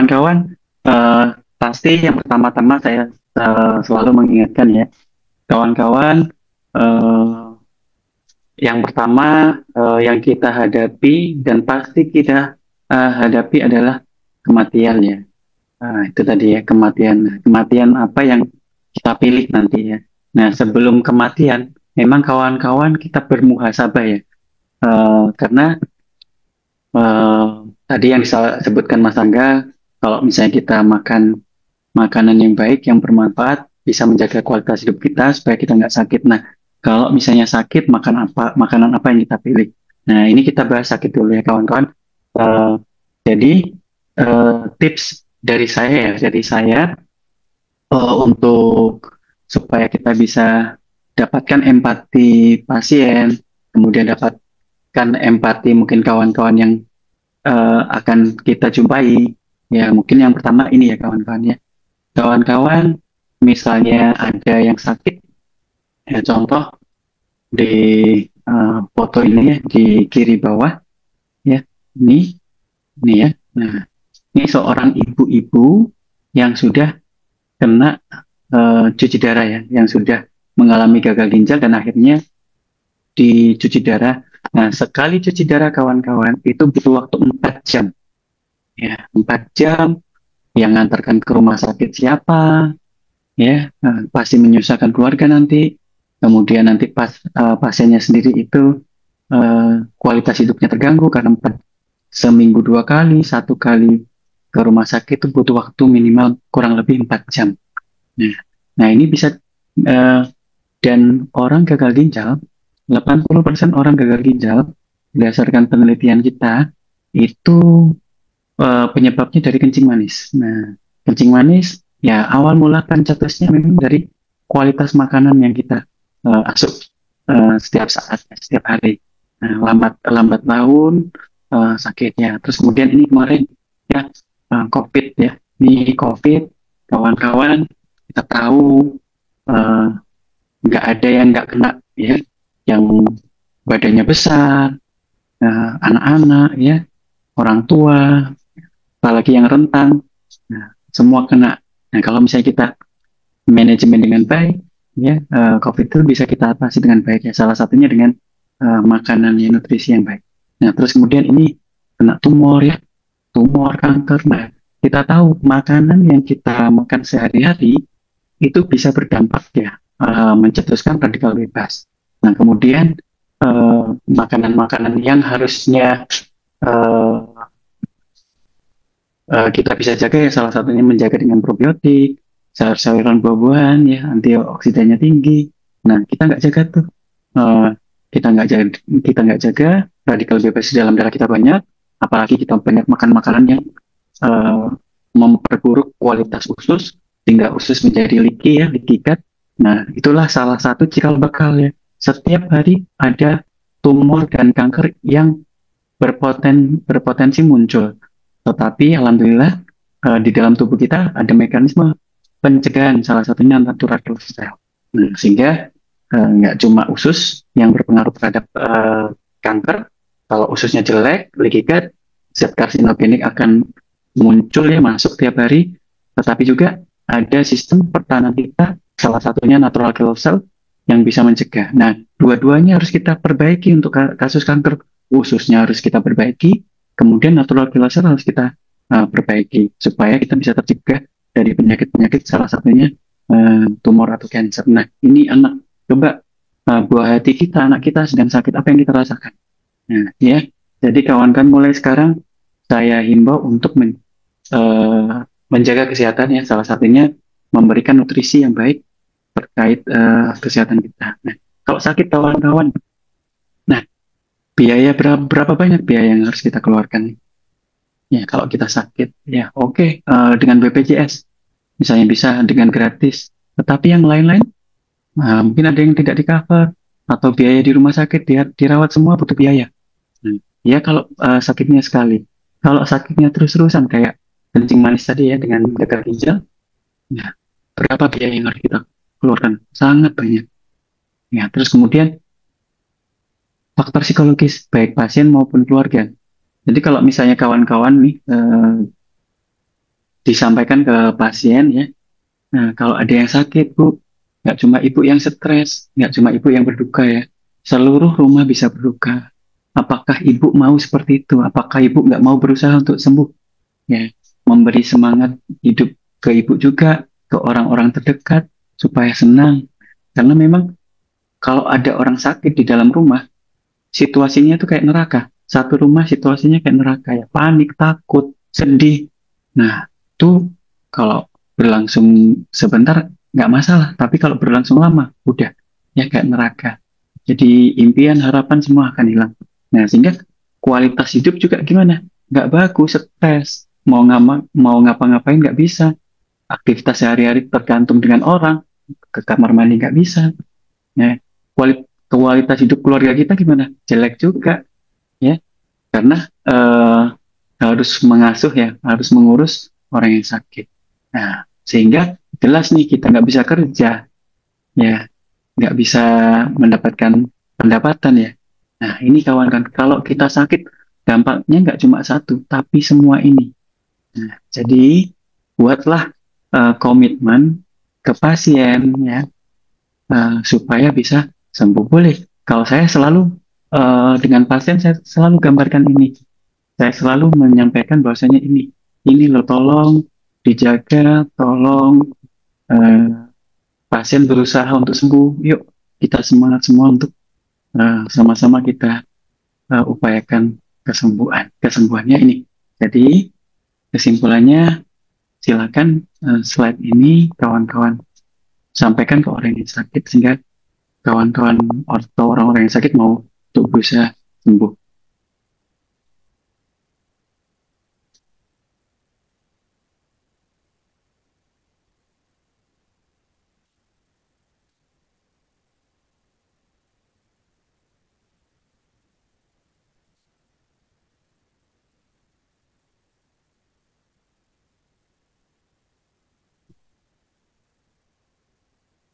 kawan-kawan, pasti yang pertama-tama saya selalu mengingatkan ya, kawan-kawan, eh, yang pertama yang kita hadapi dan pasti kita hadapi adalah kematian ya. Itu tadi ya, kematian. Nah, kematian apa yang kita pilih nanti ya. Nah, sebelum kematian, memang kawan-kawan kita bermuhasabah ya. Karena eh, tadi yang disebutkan Mas Angga, kalau misalnya kita makan makanan yang baik, yang bermanfaat, bisa menjaga kualitas hidup kita supaya kita nggak sakit. Nah, kalau misalnya sakit, makanan apa yang kita pilih? Nah, ini kita bahas sakit dulu ya kawan-kawan. Eh, jadi tips dari saya untuk supaya kita bisa dapatkan empati pasien, kemudian dapatkan empati mungkin kawan-kawan yang akan kita jumpai. Ya, mungkin yang pertama ini ya kawan-kawan ya. Kawan-kawan, misalnya ada yang sakit, ya contoh di foto ini ya, di kiri bawah, ya, ini, ini ya. Nah, ini seorang ibu-ibu yang sudah kena cuci darah ya, yang sudah mengalami gagal ginjal dan akhirnya dicuci darah. Nah, sekali cuci darah kawan-kawan, itu butuh waktu 4 jam. Ya, 4 jam, yang ngantarkan ke rumah sakit siapa, ya pasti menyusahkan keluarga nanti, kemudian nanti pasiennya sendiri itu kualitas hidupnya terganggu karena seminggu 2 kali, 1 kali ke rumah sakit itu butuh waktu minimal kurang lebih 4 jam. Nah, nah ini bisa eh, dan orang gagal ginjal, 80% orang gagal ginjal berdasarkan penelitian kita itu penyebabnya dari kencing manis. Nah, kencing manis ya awal mula pencetusnya memang dari kualitas makanan yang kita asup setiap saat, setiap hari. Nah, lambat lambat laun sakitnya. Terus kemudian ini kemarin ya COVID ya. Ini COVID, kawan-kawan kita tahu eh, nggak ada yang nggak kena ya, yang badannya besar, anak-anak ya, orang tua, apalagi yang rentan. Nah, semua kena. Nah, kalau misalnya kita manajemen dengan baik, ya, COVID itu bisa kita atasi dengan baik ya. Salah satunya dengan makanan ya, nutrisi yang baik. Nah, terus kemudian ini kena tumor ya, tumor, kanker. Nah, kita tahu makanan yang kita makan sehari-hari itu bisa berdampak ya, mencetuskan radikal bebas. Nah, kemudian makanan-makanan yang harusnya eh, kita bisa jaga ya salah satunya menjaga dengan probiotik, sayur-sayuran buah-buahan ya antioksidannya tinggi. Nah kita nggak jaga tuh, Eh, kita nggak jaga radikal bebas di dalam darah kita banyak, apalagi kita banyak makan makanan yang eh, memperburuk kualitas usus sehingga usus menjadi leaky ya, leaky gut. Nah itulah salah satu cikal bakal ya. Setiap hari ada tumor dan kanker yang berpotensi muncul. Tetapi alhamdulillah di dalam tubuh kita ada mekanisme pencegahan, salah satunya natural killer cell. Nah, sehingga nggak cuma usus yang berpengaruh terhadap kanker. Kalau ususnya jelek, leaky gut, zat karsinogenik akan muncul ya masuk tiap hari. Tetapi juga ada sistem pertahanan kita, salah satunya natural killer cell yang bisa mencegah. Nah, dua-duanya harus kita perbaiki untuk kasus kanker. Ususnya harus kita perbaiki, kemudian natural killer cell harus kita perbaiki supaya kita bisa tercegah dari penyakit-penyakit salah satunya tumor atau cancer. Nah, ini anak coba buah hati kita, anak kita sedang sakit, apa yang kita rasakan? Nah, ya. Jadi kawan-kawan mulai sekarang saya himbau untuk menjaga kesehatan ya, salah satunya memberikan nutrisi yang baik terkait kesehatan kita. Nah, kalau sakit kawan-kawan, nah biaya berapa banyak biaya yang harus kita keluarkan nih? Ya, kalau kita sakit, ya oke, dengan BPJS, misalnya bisa dengan gratis. Tetapi yang lain-lain, mungkin ada yang tidak di-cover, atau biaya di rumah sakit, dirawat semua butuh biaya. Ya kalau sakitnya sekali. Kalau sakitnya terus-terusan, kayak kencing manis tadi ya, dengan gagal ginjal, ya, berapa biaya yang harus kita keluarkan? Sangat banyak. Ya, terus kemudian faktor psikologis, baik pasien maupun keluarga. Jadi kalau misalnya kawan-kawan nih disampaikan ke pasien ya. Nah, kalau ada yang sakit, Bu, nggak cuma ibu yang stres, nggak cuma ibu yang berduka ya. Seluruh rumah bisa berduka. Apakah ibu mau seperti itu? Apakah ibu nggak mau berusaha untuk sembuh? Ya, memberi semangat hidup ke ibu juga, ke orang-orang terdekat, supaya senang. Karena memang kalau ada orang sakit di dalam rumah, situasinya tuh kayak neraka. Satu rumah situasinya kayak neraka ya. Panik, takut, sedih. Nah, itu kalau berlangsung sebentar nggak masalah. Tapi kalau berlangsung lama, udah ya kayak neraka. Jadi impian, harapan semua akan hilang. Nah, sehingga kualitas hidup juga gimana? Nggak bagus, stres. Mau ngapa-ngapain nggak bisa. Aktivitas sehari-hari tergantung dengan orang. Ke kamar mandi nggak bisa. Ya, kualitas hidup keluarga kita gimana? Jelek juga, ya, karena harus mengasuh ya, harus mengurus orang yang sakit. Nah, sehingga jelas nih kita nggak bisa kerja, ya, nggak bisa mendapatkan pendapatan ya. Nah, ini kawan-kawan, kalau kita sakit, dampaknya nggak cuma satu, tapi semua ini. Nah, jadi buatlah komitmen ke pasien ya, supaya bisa sembuh. Boleh. Kalau saya selalu dengan pasien saya selalu gambarkan ini. Saya selalu menyampaikan bahwasanya ini loh tolong dijaga, tolong eh, pasien berusaha untuk sembuh. Yuk kita semangat semua untuk sama-sama kita upayakan kesembuhannya ini. Jadi kesimpulannya silakan slide ini kawan-kawan sampaikan ke orang yang sakit sehingga kawan-kawan atau orang-orang yang sakit mau untuk berusaha sembuh.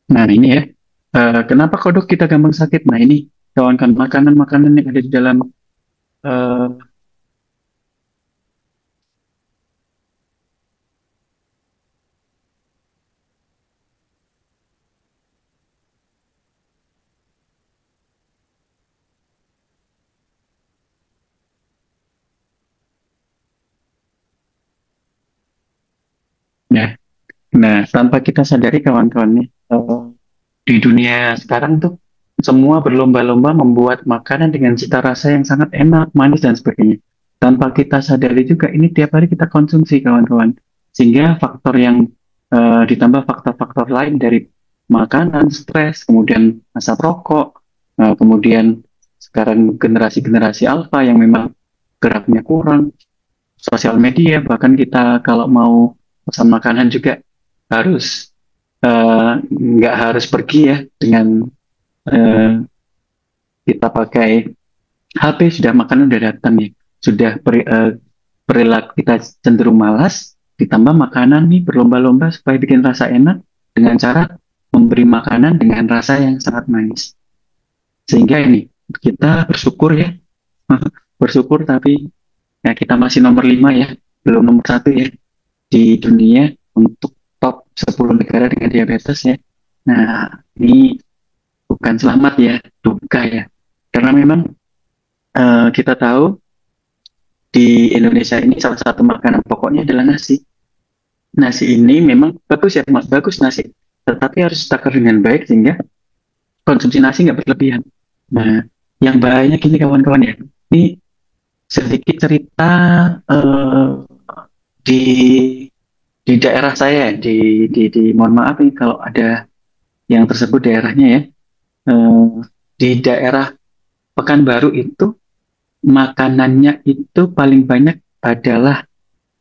Nah ini ya, kenapa kodok kita gampang sakit? Nah ini kawan-kawan makanan-makanan yang ada di dalam eh, ya. Nah tanpa kita sadari kawan-kawan nih, di dunia sekarang tuh semua berlomba-lomba membuat makanan dengan cita rasa yang sangat enak, manis dan sebagainya. Tanpa kita sadari juga ini tiap hari kita konsumsi kawan-kawan. Sehingga faktor yang ditambah faktor-faktor lain dari makanan, stres, kemudian asap rokok, kemudian sekarang generasi-generasi alfa yang memang geraknya kurang, sosial media, bahkan kita kalau mau pesan makanan juga harus nggak harus pergi ya dengan eh, kita pakai HP sudah makanan udah datang ya sudah perilaku kita cenderung malas ditambah makanan nih berlomba-lomba supaya bikin rasa enak dengan cara memberi makanan dengan rasa yang sangat manis sehingga ini kita bersyukur ya bersyukur tapi ya kita masih nomor 5 ya belum nomor 1 ya di dunia untuk top 10 negara dengan diabetes ya. Nah, ini bukan selamat ya, duka ya. Karena memang kita tahu di Indonesia ini salah satu makanan pokoknya adalah nasi. Nasi ini memang bagus ya, bagus nasi. Tetapi harus ditakar dengan baik sehingga konsumsi nasi nggak berlebihan. Nah, yang banyak ini kawan-kawan ya. Ini sedikit cerita eh, di daerah saya, mohon maaf nih kalau ada yang tersebut daerahnya ya. Eh, di daerah Pekanbaru itu makanannya itu paling banyak adalah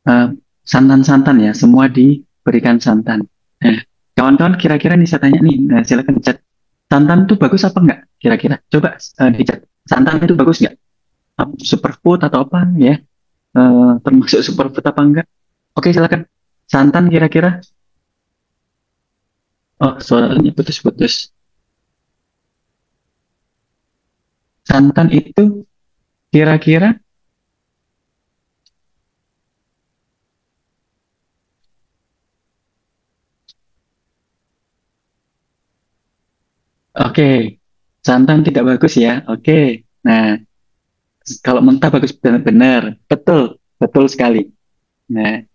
eh, santan-santan ya, semua diberikan santan. Nah, kawan-kawan kira-kira nih saya tanya nih, silakan dicat. Santan itu bagus apa enggak? Kira-kira, coba dicat. Santan itu bagus nggak? Superfood atau apa ya? Termasuk superfood apa enggak? Oke, silakan. Santan kira-kira? Oh, suaranya putus-putus. Santan itu kira-kira Oke, santan tidak bagus ya. Oke, nah kalau mentah bagus benar-benar, betul, betul sekali. Nah,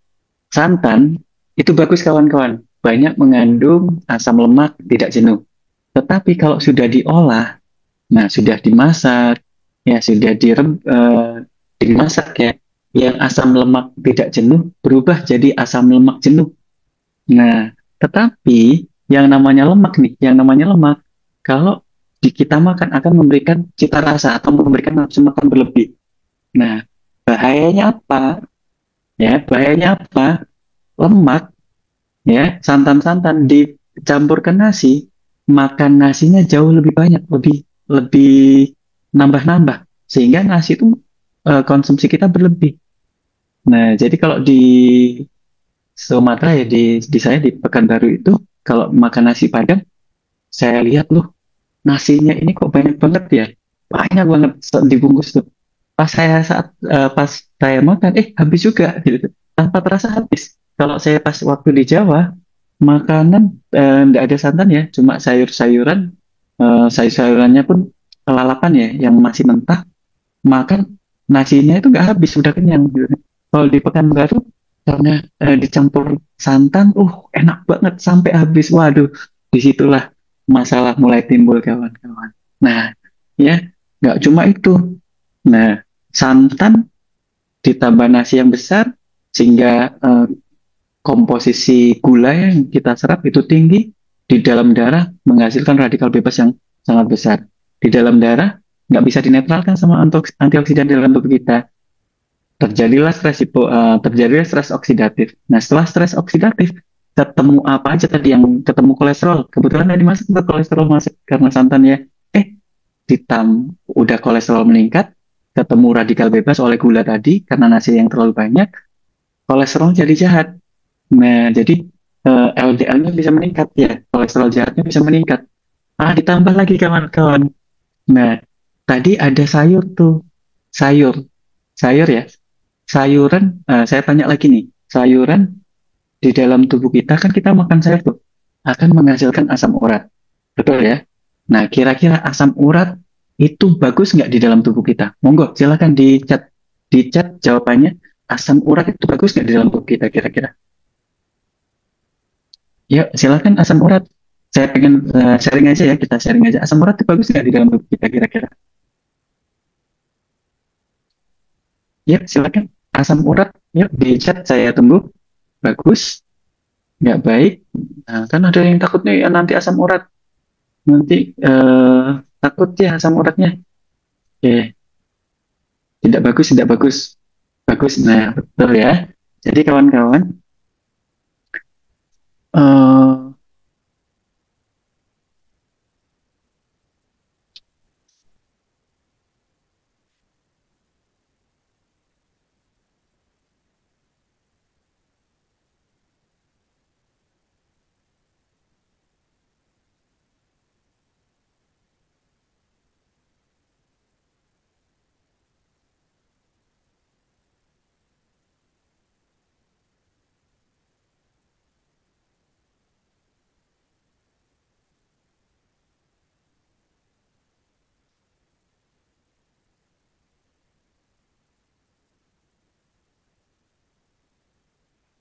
santan itu bagus kawan-kawan, banyak mengandung asam lemak tidak jenuh. Tetapi kalau sudah diolah, nah sudah dimasak, ya sudah dimasak ya, yang asam lemak tidak jenuh berubah jadi asam lemak jenuh. Nah, tetapi yang namanya lemak nih, yang namanya lemak, kalau kita makan akan memberikan cita rasa atau memberikan nafsu makan berlebih. Nah, bahayanya apa? Ya, bahayanya apa? Lemak, ya, santan-santan dicampurkan nasi, makan nasinya jauh lebih banyak, lebih lebih nambah-nambah, sehingga nasi itu konsumsi kita berlebih. Nah, jadi kalau di Sumatera ya di saya di Pekanbaru itu kalau makan nasi Padang saya lihat loh nasinya ini kok banyak banget ya, banyak banget dibungkus tuh. Pas saya makan habis juga gitu tanpa terasa habis. Kalau saya pas waktu di Jawa makanan nggak ada santan ya, cuma sayur-sayuran, sayur-sayurannya pun kelalapan ya yang masih mentah, makan nasinya itu nggak habis, udah kenyang gitu. Kalau di Pekanbaru karena dicampur santan, enak banget sampai habis. Waduh, disitulah masalah mulai timbul kawan-kawan. Nah, ya nggak cuma itu. Nah, santan ditambah nasi yang besar sehingga komposisi gula yang kita serap itu tinggi di dalam darah menghasilkan radikal bebas yang sangat besar. Di dalam darah nggak bisa dinetralkan sama antioksidan di dalam tubuh kita. Terjadilah stres oksidatif. Nah, setelah stres oksidatif, ketemu apa aja tadi yang ketemu kolesterol. Kebetulan tadi masuk ke kolesterol masuk karena santan ya. Udah kolesterol meningkat, ketemu radikal bebas oleh gula tadi karena nasi yang terlalu banyak, kolesterol jadi jahat. Nah, jadi LDL-nya bisa meningkat ya, kolesterol jahatnya bisa meningkat. Ditambah lagi kawan-kawan. Nah, tadi ada sayur tuh, sayur, sayur ya, sayuran. Saya tanya lagi nih, sayuran di dalam tubuh kita kan kita makan sayur tuh akan menghasilkan asam urat, betul ya? Nah, kira-kira asam urat itu bagus nggak di dalam tubuh kita? Monggo, silakan di chat jawabannya. Asam urat itu bagus nggak di dalam tubuh kita kira-kira? Yuk, silakan asam urat. Saya pengen sharing aja ya, kita sharing aja. Asam urat itu bagus nggak di dalam tubuh kita kira-kira? Yuk, silakan. Asam urat, yuk di chat saya tunggu. Bagus, nggak baik. Nah, kan ada yang takut nih nanti asam urat. Nanti takut ya asam uratnya. Oke, tidak bagus, tidak bagus. Bagus, nah betul ya. Jadi kawan-kawan, eh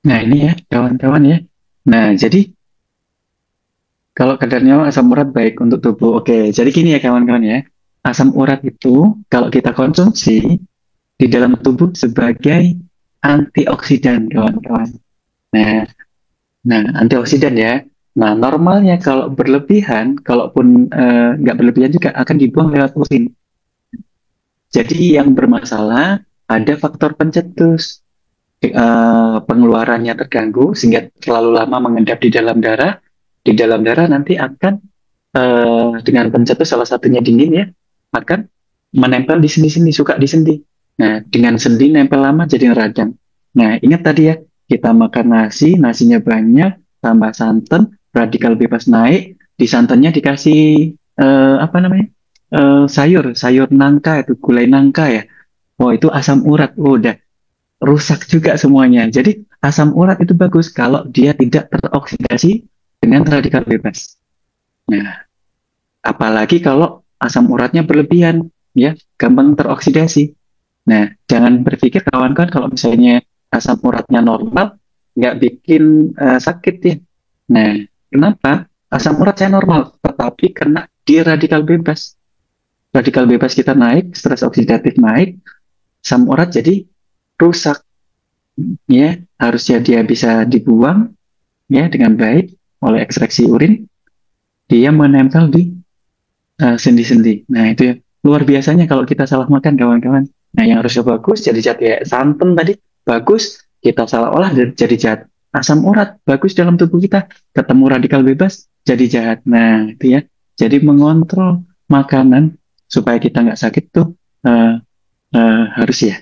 nah ini ya kawan-kawan ya. Nah, jadi kalau kadarnya asam urat baik untuk tubuh. Oke, jadi gini ya kawan-kawan ya. Asam urat itu kalau kita konsumsi di dalam tubuh sebagai antioksidan kawan-kawan. Nah, nah antioksidan ya. Nah, normalnya kalau berlebihan, kalaupun nggak berlebihan juga akan dibuang lewat urin. Jadi yang bermasalah ada faktor pencetus. Pengeluarannya terganggu sehingga terlalu lama mengendap di dalam darah. Di dalam darah nanti akan dengan pencetus salah satunya dingin ya, akan menempel di sendi-sendi, suka di sendi. Nah, dengan sendi nempel lama jadi radang. Nah, ingat tadi ya, kita makan nasi, nasinya banyak, tambah santan, radikal bebas naik, di santannya dikasih apa namanya? Sayur nangka itu, gulai nangka ya. Oh, itu asam urat. Oh, udah rusak juga semuanya. Jadi, asam urat itu bagus kalau dia tidak teroksidasi dengan radikal bebas. Nah, Apalagi kalau asam uratnya berlebihan, ya, gampang teroksidasi. Nah, jangan berpikir kawan-kawan kalau misalnya asam uratnya normal, nggak bikin sakit ya. Nah, kenapa? Asam urat saya normal, tetapi kena di radikal bebas. Radikal bebas kita naik, stres oksidatif naik, asam urat jadi rusak. Ya, harusnya dia bisa dibuang ya dengan baik oleh ekstraksi urin, dia menempel di sendi-sendi. Nah, itu ya. Luar biasanya kalau kita salah makan, kawan-kawan. Nah, yang harusnya bagus jadi zat ya. Santan tadi bagus, kita salah olah jadi jahat. Asam urat bagus dalam tubuh kita, ketemu radikal bebas jadi jahat. Nah, itu ya. Jadi mengontrol makanan supaya kita nggak sakit tuh harus ya.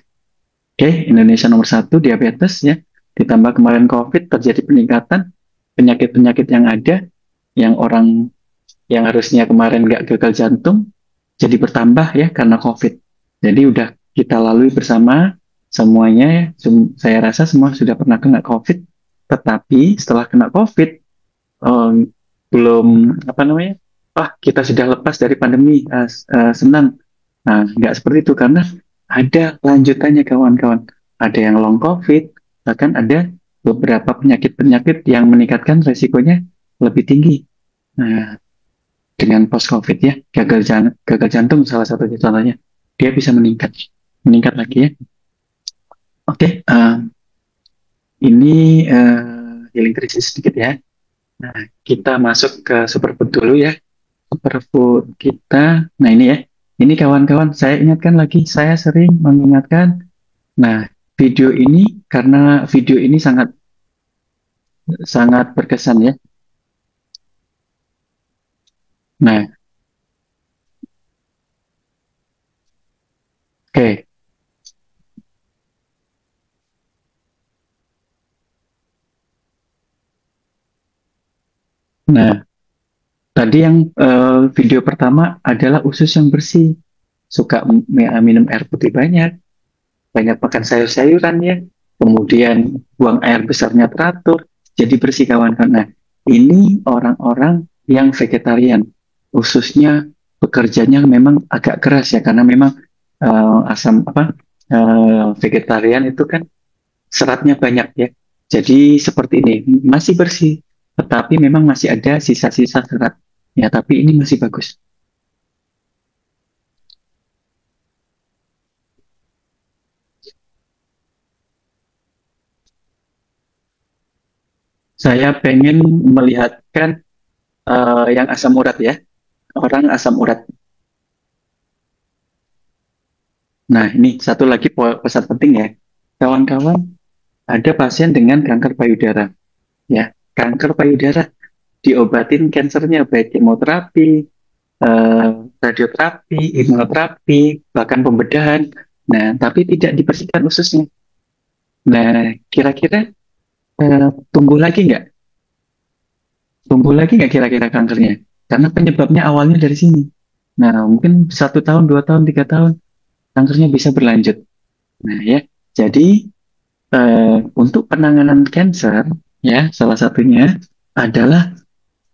Oke, Indonesia nomor satu diabetes ya. Ditambah kemarin COVID terjadi peningkatan penyakit-penyakit yang ada, yang orang yang harusnya kemarin nggak gagal jantung jadi bertambah ya karena COVID. Jadi udah kita lalui bersama semuanya ya. Saya rasa semua sudah pernah kena COVID, tetapi setelah kena COVID belum apa namanya, kita sudah lepas dari pandemi, senang. Nah, nggak seperti itu karena ada lanjutannya kawan-kawan. Ada yang long COVID, bahkan ada beberapa penyakit-penyakit yang meningkatkan resikonya lebih tinggi. Nah, dengan post COVID ya, gagal jantung salah satu contohnya, dia bisa meningkat lagi ya. Oke, ini healing krisis sedikit ya. Nah, kita masuk ke superfood dulu ya. Superfood kita, nah ini ya, ini kawan-kawan, saya ingatkan lagi, saya sering mengingatkan. Nah, video ini karena video ini sangat sangat berkesan ya. Nah, oke. Nah, tadi yang video pertama adalah usus yang bersih, suka minum air putih banyak, banyak makan sayur-sayuran ya, kemudian buang air besarnya teratur, jadi bersih kawan-kawan. Nah, ini orang-orang yang vegetarian, khususnya bekerjanya memang agak keras ya, karena memang asam apa vegetarian itu kan seratnya banyak ya. Jadi seperti ini, masih bersih, tetapi memang masih ada sisa-sisa serat. Ya, tapi ini masih bagus. Saya pengen melihatkan yang asam urat ya, orang asam urat. Nah, ini satu lagi pesan penting ya. Kawan-kawan, ada pasien dengan kanker payudara. Ya, kanker payudara diobatin kansernya baik kemoterapi, radioterapi, imunoterapi, bahkan pembedahan. Nah, tapi tidak dibersihkan ususnya. Nah, kira-kira tumbuh lagi nggak? Tumbuh lagi nggak kira-kira kankernya? Karena penyebabnya awalnya dari sini. Nah, mungkin 1 tahun, 2 tahun, 3 tahun, kankernya bisa berlanjut. Nah, ya, jadi untuk penanganan cancer, ya, salah satunya adalah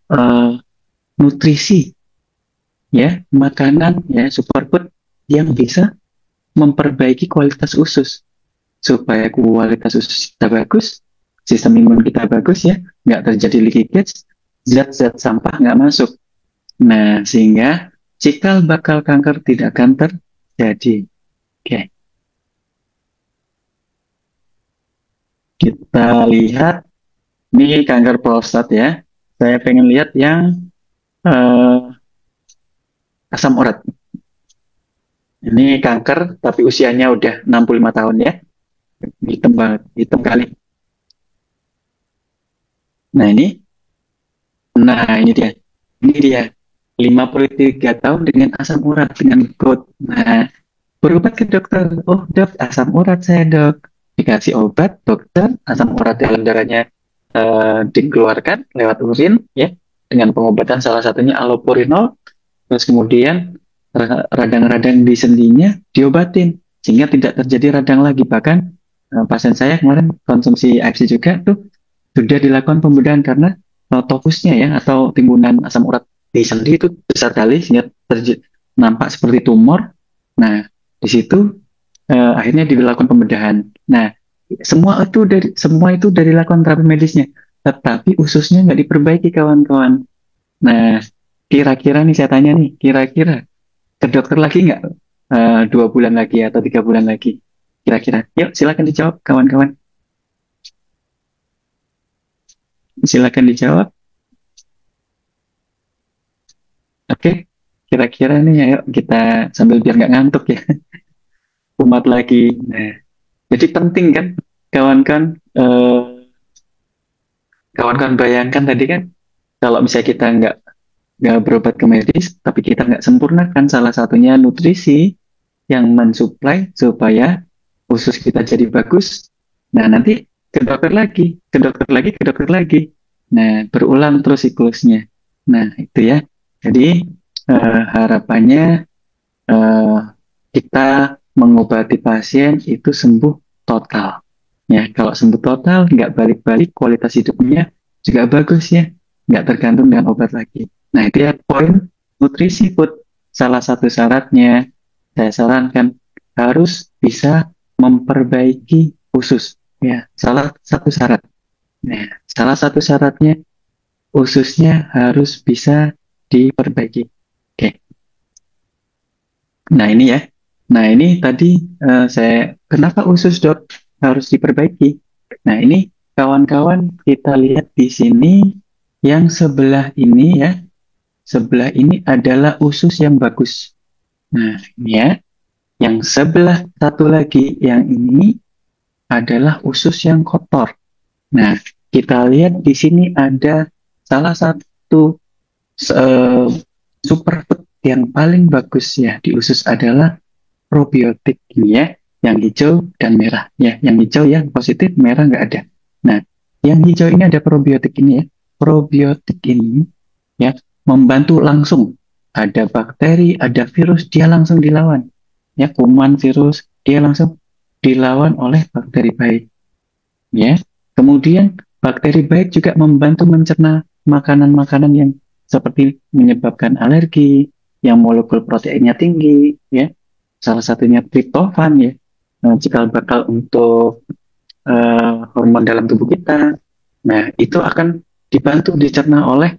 eh, nutrisi, ya, makanan, ya, superfood yang bisa memperbaiki kualitas usus supaya kualitas usus kita bagus, sistem imun kita bagus ya, nggak terjadi leakage, zat-zat sampah nggak masuk. Nah, sehingga cikal bakal kanker tidak akan terjadi. Oke, kita lihat ini kanker prostat ya. Saya pengen lihat yang eh, asam urat. Ini kanker tapi usianya udah 65 tahun ya. Hitam banget, hitam kali. Nah, ini dia. Ini dia. 53 tahun dengan asam urat dengan GOUT. Nah, berobat ke dokter. Oh, dok, asam urat saya, dok. Dikasih obat, dokter, asam urat dalam darahnya dikeluarkan lewat urin, ya, dengan pengobatan salah satunya allopurinol. Terus kemudian radang-radang di sendinya diobatin, sehingga tidak terjadi radang lagi. Bahkan pasien saya kemarin konsumsi AFC juga tuh sudah dilakukan pembedahan karena tofusnya ya, atau timbunan asam urat di sendi itu besar kali sehingga nampak seperti tumor. Nah, di situ akhirnya dilakukan pembedahan. Nah, semua itu dari lakukan terapi medisnya, tetapi ususnya nggak diperbaiki kawan-kawan. Nah, kira-kira nih saya tanya nih, kira-kira ke dokter lagi nggak 2 bulan lagi atau 3 bulan lagi? Kira-kira, yuk silakan dijawab kawan-kawan. Silakan dijawab. Oke, kira-kira nih, ayo kita sambil biar nggak ngantuk ya, umat lagi. Nah, jadi penting kan, kawan-kawan, eh, kawan-kawan bayangkan tadi kan, kalau misalnya kita nggak berobat ke medis, tapi kita nggak sempurnakan salah satunya nutrisi yang mensuplai supaya usus kita jadi bagus. Nah, nanti ke dokter lagi, ke dokter lagi, ke dokter lagi. Nah, berulang terus siklusnya. Nah, itu ya. Jadi, harapannya eh, kita mengobati pasien itu sembuh total. Ya, kalau sembuh total, nggak balik-balik, kualitas hidupnya juga bagus ya, nggak tergantung dengan obat lagi. Nah, itu ya poin nutrisi food. Salah satu syaratnya, saya sarankan harus bisa memperbaiki usus. Ya, salah satu syarat. Nah, salah satu syaratnya ususnya harus bisa diperbaiki. Oke. Nah, ini ya. Nah, ini tadi saya kenapa usus dok harus diperbaiki. Nah, ini kawan-kawan kita lihat di sini yang sebelah ini ya. Sebelah ini adalah usus yang bagus. Nah, ini ya. Yang sebelah satu lagi yang ini adalah usus yang kotor. Nah, kita lihat di sini ada salah satu eh, superfood yang paling bagus ya di usus adalah probiotik ini ya, yang hijau dan merah ya, yang hijau yang positif, merah nggak ada. Nah, yang hijau ini ada probiotik ini ya, probiotik ini ya membantu langsung, ada bakteri, ada virus, dia langsung dilawan ya, kuman, virus, dia langsung dilawan oleh bakteri baik ya. Kemudian bakteri baik juga membantu mencerna makanan-makanan yang seperti menyebabkan alergi, yang molekul proteinnya tinggi ya, salah satunya triptofan ya, cikal bakal untuk hormon dalam tubuh kita. Nah, itu akan dibantu dicerna oleh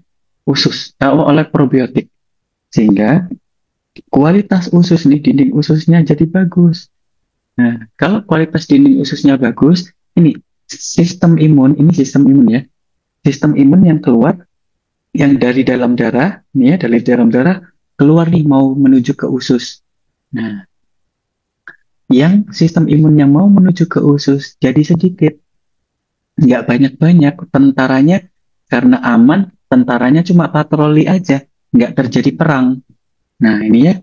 oleh probiotik, sehingga kualitas usus nih, dinding ususnya jadi bagus. Nah, kalau kualitas dinding ususnya bagus, ini sistem imun ya, sistem imun yang keluar, yang dari dalam darah, nih ya, dari dalam darah keluar nih mau menuju ke usus. Nah, yang sistem imun yang mau menuju ke usus jadi sedikit, nggak banyak-banyak tentaranya, karena aman, tentaranya cuma patroli aja, nggak terjadi perang. Nah, ini ya.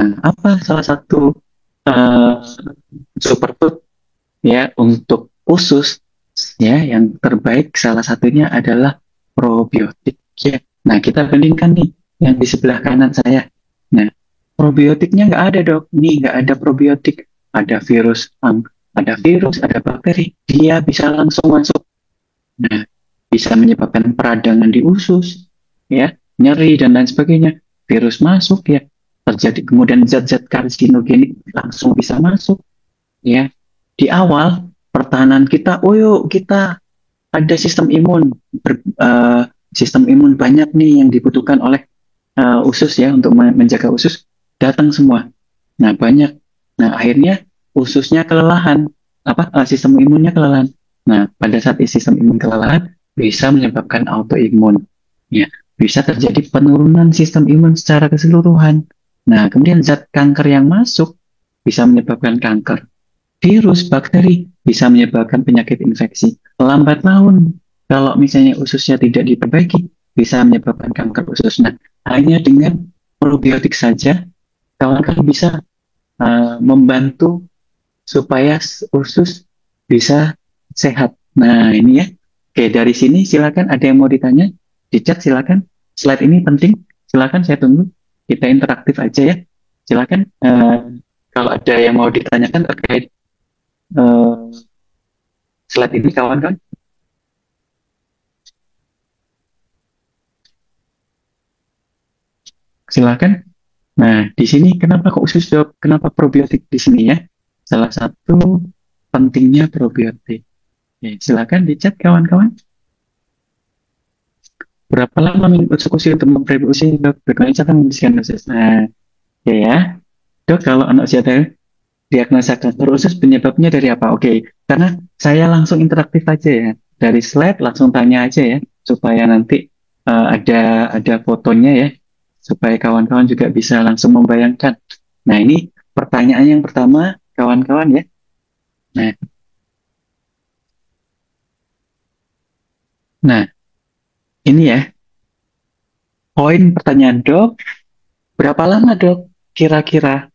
Nah, apa salah satu uh, superfood ya untuk usus ya yang terbaik, salah satunya adalah probiotik ya. Nah, kita bandingkan nih yang di sebelah kanan saya. Nah, probiotiknya nggak ada dok, nih nggak ada probiotik, ada virus, ada bakteri, dia bisa langsung masuk. Nah, bisa menyebabkan peradangan di usus, ya, nyeri dan lain sebagainya. Virus masuk ya, terjadi kemudian zat-zat karsinogenik langsung bisa masuk, ya. Di awal pertahanan kita, oh yuk kita ada sistem imun banyak nih yang dibutuhkan oleh usus ya untuk menjaga usus, datang semua. Nah, banyak. Nah, akhirnya ususnya kelelahan, sistem imunnya kelelahan. Nah, pada saat sistem imun kelelahan bisa menyebabkan autoimun. Ya, bisa terjadi penurunan sistem imun secara keseluruhan. Nah, kemudian zat kanker yang masuk bisa menyebabkan kanker. Virus, bakteri bisa menyebabkan penyakit infeksi. Lambat laun, kalau misalnya ususnya tidak diperbaiki, bisa menyebabkan kanker usus. Nah, hanya dengan probiotik saja, kawan-kawan bisa membantu supaya usus bisa sehat. Nah, ini ya. Oke, dari sini silakan ada yang mau ditanya di chat, silakan. Slide ini penting. Silakan, saya tunggu. Kita interaktif aja ya. Silakan kalau ada yang mau ditanyakan terkait eh, slide ini kawan-kawan. silakan. Nah, di sini kenapa kok usus dok? Kenapa probiotik di sini ya? Salah satu pentingnya probiotik. Oke, silakan dicat kawan-kawan. Berapa lama minum usus untuk memproduksi dok? Berikutnya catatan membersihkan usus. Nah, ya ya. Dok, kalau anak usia diagnosa kanker usus penyebabnya dari apa? Oke, karena saya langsung interaktif aja ya. Dari slide langsung tanya aja ya, supaya nanti ada fotonya ya, supaya kawan-kawan juga bisa langsung membayangkan. Nah, ini pertanyaan yang pertama, kawan-kawan ya. Nah, nah ini ya, poin pertanyaan dok, berapa lama dok kira-kira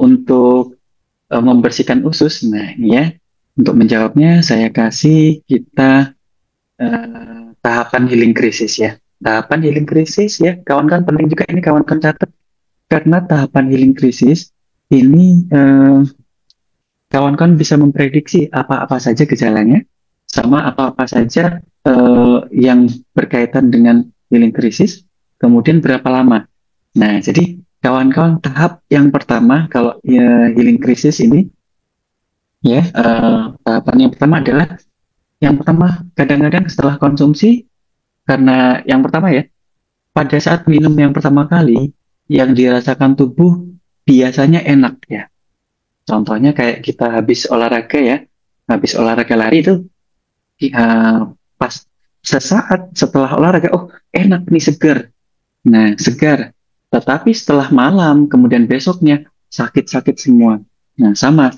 untuk membersihkan usus? Nah, ini ya, untuk menjawabnya saya kasih kita tahapan healing krisis ya. Tahapan healing krisis ya, kawan-kawan penting juga ini kawan-kawan catat karena tahapan healing krisis ini kawan-kawan bisa memprediksi apa-apa saja gejalanya, sama apa-apa saja yang berkaitan dengan healing krisis, kemudian berapa lama. Nah, jadi kawan-kawan tahap yang pertama kalau healing krisis ini ya tahapan yang pertama adalah yang pertama kadang-kadang setelah konsumsi karena yang pertama ya pada saat minum yang pertama kali yang dirasakan tubuh biasanya enak ya. Contohnya kayak kita habis olahraga ya, habis olahraga lari itu pas sesaat setelah olahraga, oh enak nih segar. Nah segar. Tetapi setelah malam kemudian besoknya sakit-sakit semua. Nah sama.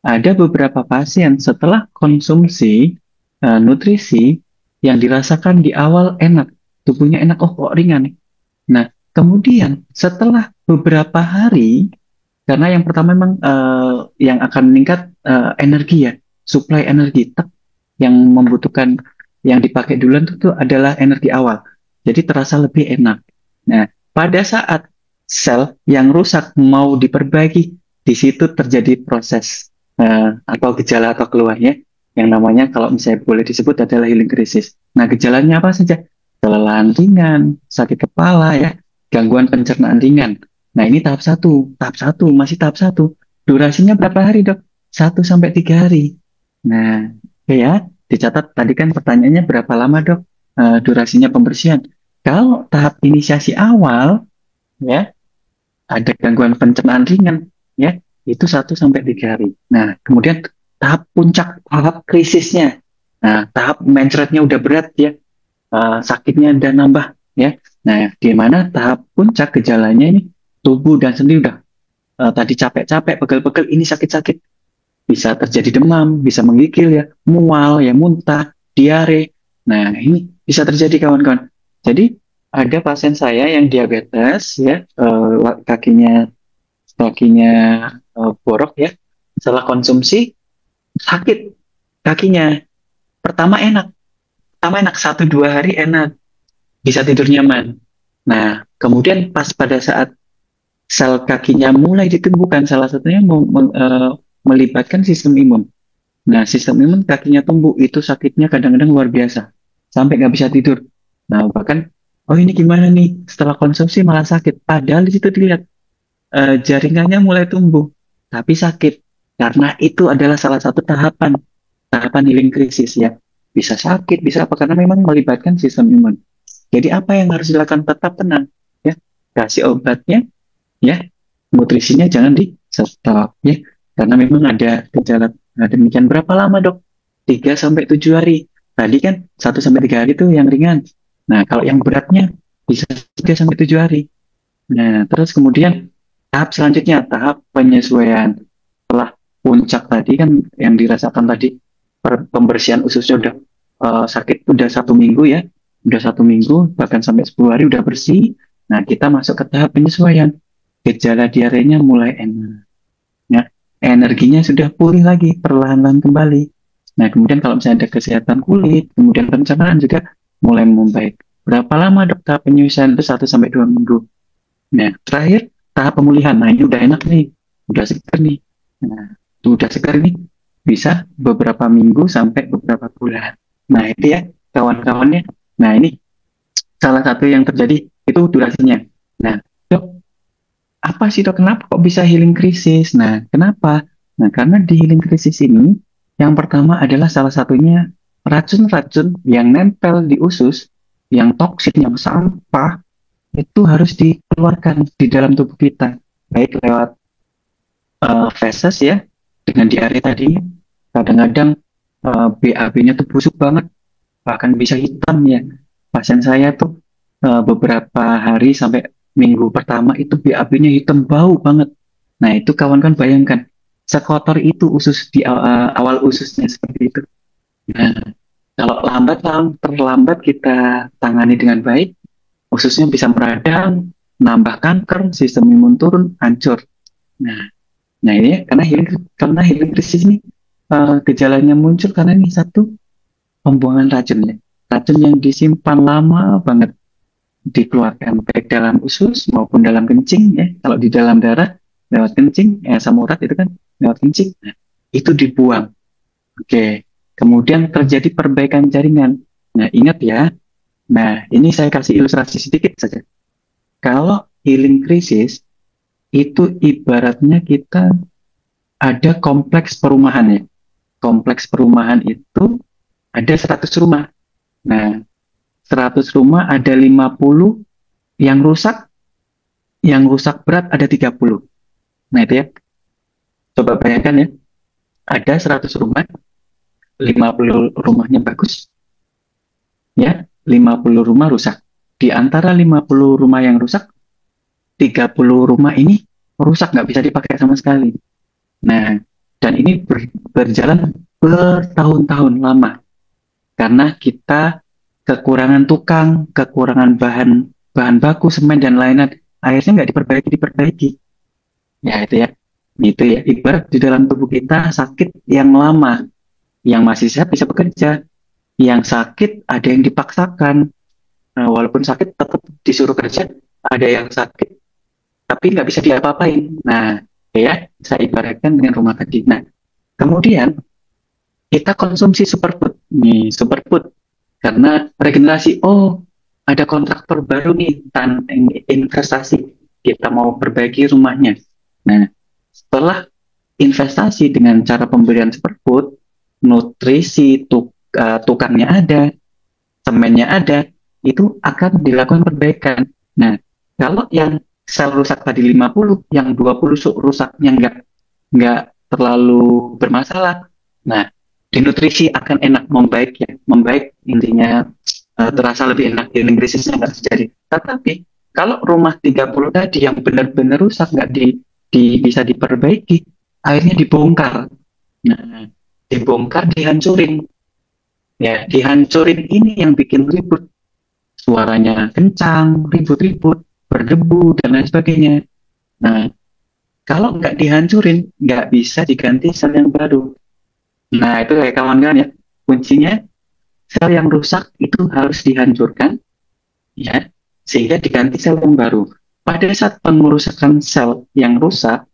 Ada beberapa pasien setelah konsumsi nutrisi yang dirasakan di awal enak, tubuhnya enak, oh kok ringan nih. Nah, kemudian setelah beberapa hari, karena yang pertama memang yang akan meningkat energi ya, supply energi, yang membutuhkan yang dipakai duluan itu adalah energi awal. Jadi terasa lebih enak. Nah, pada saat sel yang rusak mau diperbaiki, di situ terjadi proses atau gejala atau keluhannya yang namanya kalau misalnya boleh disebut adalah healing crisis. Nah, gejalanya apa saja? Kelelahan ringan, sakit kepala ya, gangguan pencernaan ringan. Nah, ini tahap satu, masih tahap satu. Durasinya berapa hari, dok? 1 sampai 3 hari. Nah, oke ya, dicatat tadi kan pertanyaannya berapa lama, dok, durasinya pembersihan. Kalau tahap inisiasi awal, ya, ada gangguan pencernaan ringan, ya, itu 1 sampai 3 hari. Nah, kemudian tahap puncak, tahap krisisnya. Nah, tahap mencretnya udah berat ya, sakitnya udah nambah ya. Nah, di mana tahap puncak gejalanya ini tubuh dan sendi udah tadi capek-capek, pegel-pegel, ini sakit-sakit. Bisa terjadi demam, bisa menggigil ya, mual ya, muntah, diare. Nah, ini bisa terjadi kawan-kawan. Jadi ada pasien saya yang diabetes ya, kakinya kakinya borok ya. Setelah konsumsi sakit kakinya. Pertama enak 1 2 hari enak, bisa tidur nyaman. Nah, kemudian pas pada saat sel kakinya mulai ditumbuhkan, salah satunya melibatkan sistem imun. Nah, sistem imun kakinya tumbuh, itu sakitnya kadang-kadang luar biasa, sampai nggak bisa tidur. Nah, bahkan, oh ini gimana nih, setelah konsumsi malah sakit. Padahal di situ dilihat, jaringannya mulai tumbuh, tapi sakit. Karena itu adalah salah satu tahapan healing krisis ya. Bisa sakit, bisa apa, karena memang melibatkan sistem imun. Jadi apa yang harus dilakukan? Tetap tenang, ya. Kasih obatnya, ya. Nutrisinya jangan di stop, ya. Karena memang ada gejala. Nah, demikian berapa lama dok? 3 sampai 7 hari. Tadi kan 1 sampai 3 hari itu yang ringan. Nah, kalau yang beratnya bisa 3 sampai 7 hari. Nah, terus kemudian tahap selanjutnya, tahap penyesuaian. Setelah puncak tadi kan yang dirasakan tadi, pembersihan ususnya udah sakit udah 1 minggu ya, udah 1 minggu bahkan sampai 10 hari udah bersih. Nah, kita masuk ke tahap penyesuaian. Gejala diarenya mulai enak. Ya, energinya sudah pulih lagi, perlahan-lahan kembali. Nah, kemudian kalau misalnya ada kesehatan kulit, kemudian pencernaan juga mulai membaik. Berapa lama dok tahap penyusuan? Itu 1 sampai 2 minggu. Nah, terakhir tahap pemulihan. Nah, ini udah enak nih, udah segar nih. Nah, itu udah segar nih, bisa beberapa minggu sampai beberapa bulan. Nah, itu ya kawan-kawannya. Nah, ini salah satu yang terjadi itu durasinya. Nah, dok, apa sih dok? Kenapa kok bisa healing krisis? Nah, kenapa? Nah, karena di healing krisis ini, yang pertama adalah salah satunya racun-racun yang nempel di usus, yang toksin, yang sampah, itu harus dikeluarkan di dalam tubuh kita. Baik lewat feses ya, dengan diare tadi, kadang-kadang BAB-nya tuh busuk banget, bahkan bisa hitam ya. Pasien saya tuh beberapa hari sampai minggu pertama itu BAB-nya hitam bau banget. Nah itu kawan-kawan bayangkan, sekotor itu usus di awal ususnya seperti itu. Nah kalau terlambat kita tangani dengan baik, ususnya bisa meradang, nambah kanker, sistem imun turun, hancur. Nah, nah ini karena healing krisis ini gejalanya muncul karena ini satu pembuangan racun ya. Racun yang disimpan lama banget dikeluarkan baik dalam usus maupun dalam kencing ya. Kalau di dalam darah lewat kencing, ya asam urat itu kan lewat kencing. Nah, itu dibuang. Oke. Kemudian terjadi perbaikan jaringan. Nah, ingat ya. Nah, ini saya kasih ilustrasi sedikit saja. Kalau healing krisis itu ibaratnya kita ada kompleks perumahan ya. Kompleks perumahan itu ada 100 rumah. Nah, 100 rumah ada 50 yang rusak berat ada 30. Nah, itu ya. Coba bayangkan ya, ada 100 rumah, 50 rumahnya bagus, ya, 50 rumah rusak. Di antara 50 rumah yang rusak, 30 rumah ini rusak, nggak bisa dipakai sama sekali. Nah, dan ini berjalan bertahun-tahun lama, karena kita kekurangan tukang, kekurangan bahan bahan baku, semen, dan lain-lain. Akhirnya nggak diperbaiki. Ya, itu ya. Itu ya, ibarat di dalam tubuh kita sakit yang lama, yang masih sehat bisa bekerja, yang sakit ada yang dipaksakan. Nah, walaupun sakit tetap disuruh kerja, ada yang sakit tapi nggak bisa diapa-apain. Nah, ya, saya ibaratkan dengan rumah tadi. Nah, kemudian kita konsumsi superfood. Nih, superfood. Karena regenerasi, oh, ada kontraktor baru nih, investasi. Kita mau perbaiki rumahnya. Nah, setelah investasi dengan cara pemberian superfood, nutrisi, tukangnya ada, semennya ada, itu akan dilakukan perbaikan. Nah, kalau yang sel rusak tadi 50, yang 20 rusaknya nggak terlalu bermasalah. Nah, di nutrisi akan enak, membaik ya, membaik intinya, terasa lebih enak, healing krisisnya nggak terjadi. Tetapi kalau rumah 30 tadi yang benar-benar rusak nggak bisa diperbaiki, akhirnya dibongkar. Nah, dibongkar, dihancurin. Ya, dihancurin ini yang bikin ribut. Suaranya kencang, ribut-ribut, berdebu, dan lain sebagainya. Nah, kalau nggak dihancurin, nggak bisa diganti sel yang baru. Nah, itu kayak kawan-kawan ya. Kuncinya, sel yang rusak itu harus dihancurkan, ya, sehingga diganti sel yang baru. Pada saat pengurusakan sel yang rusak,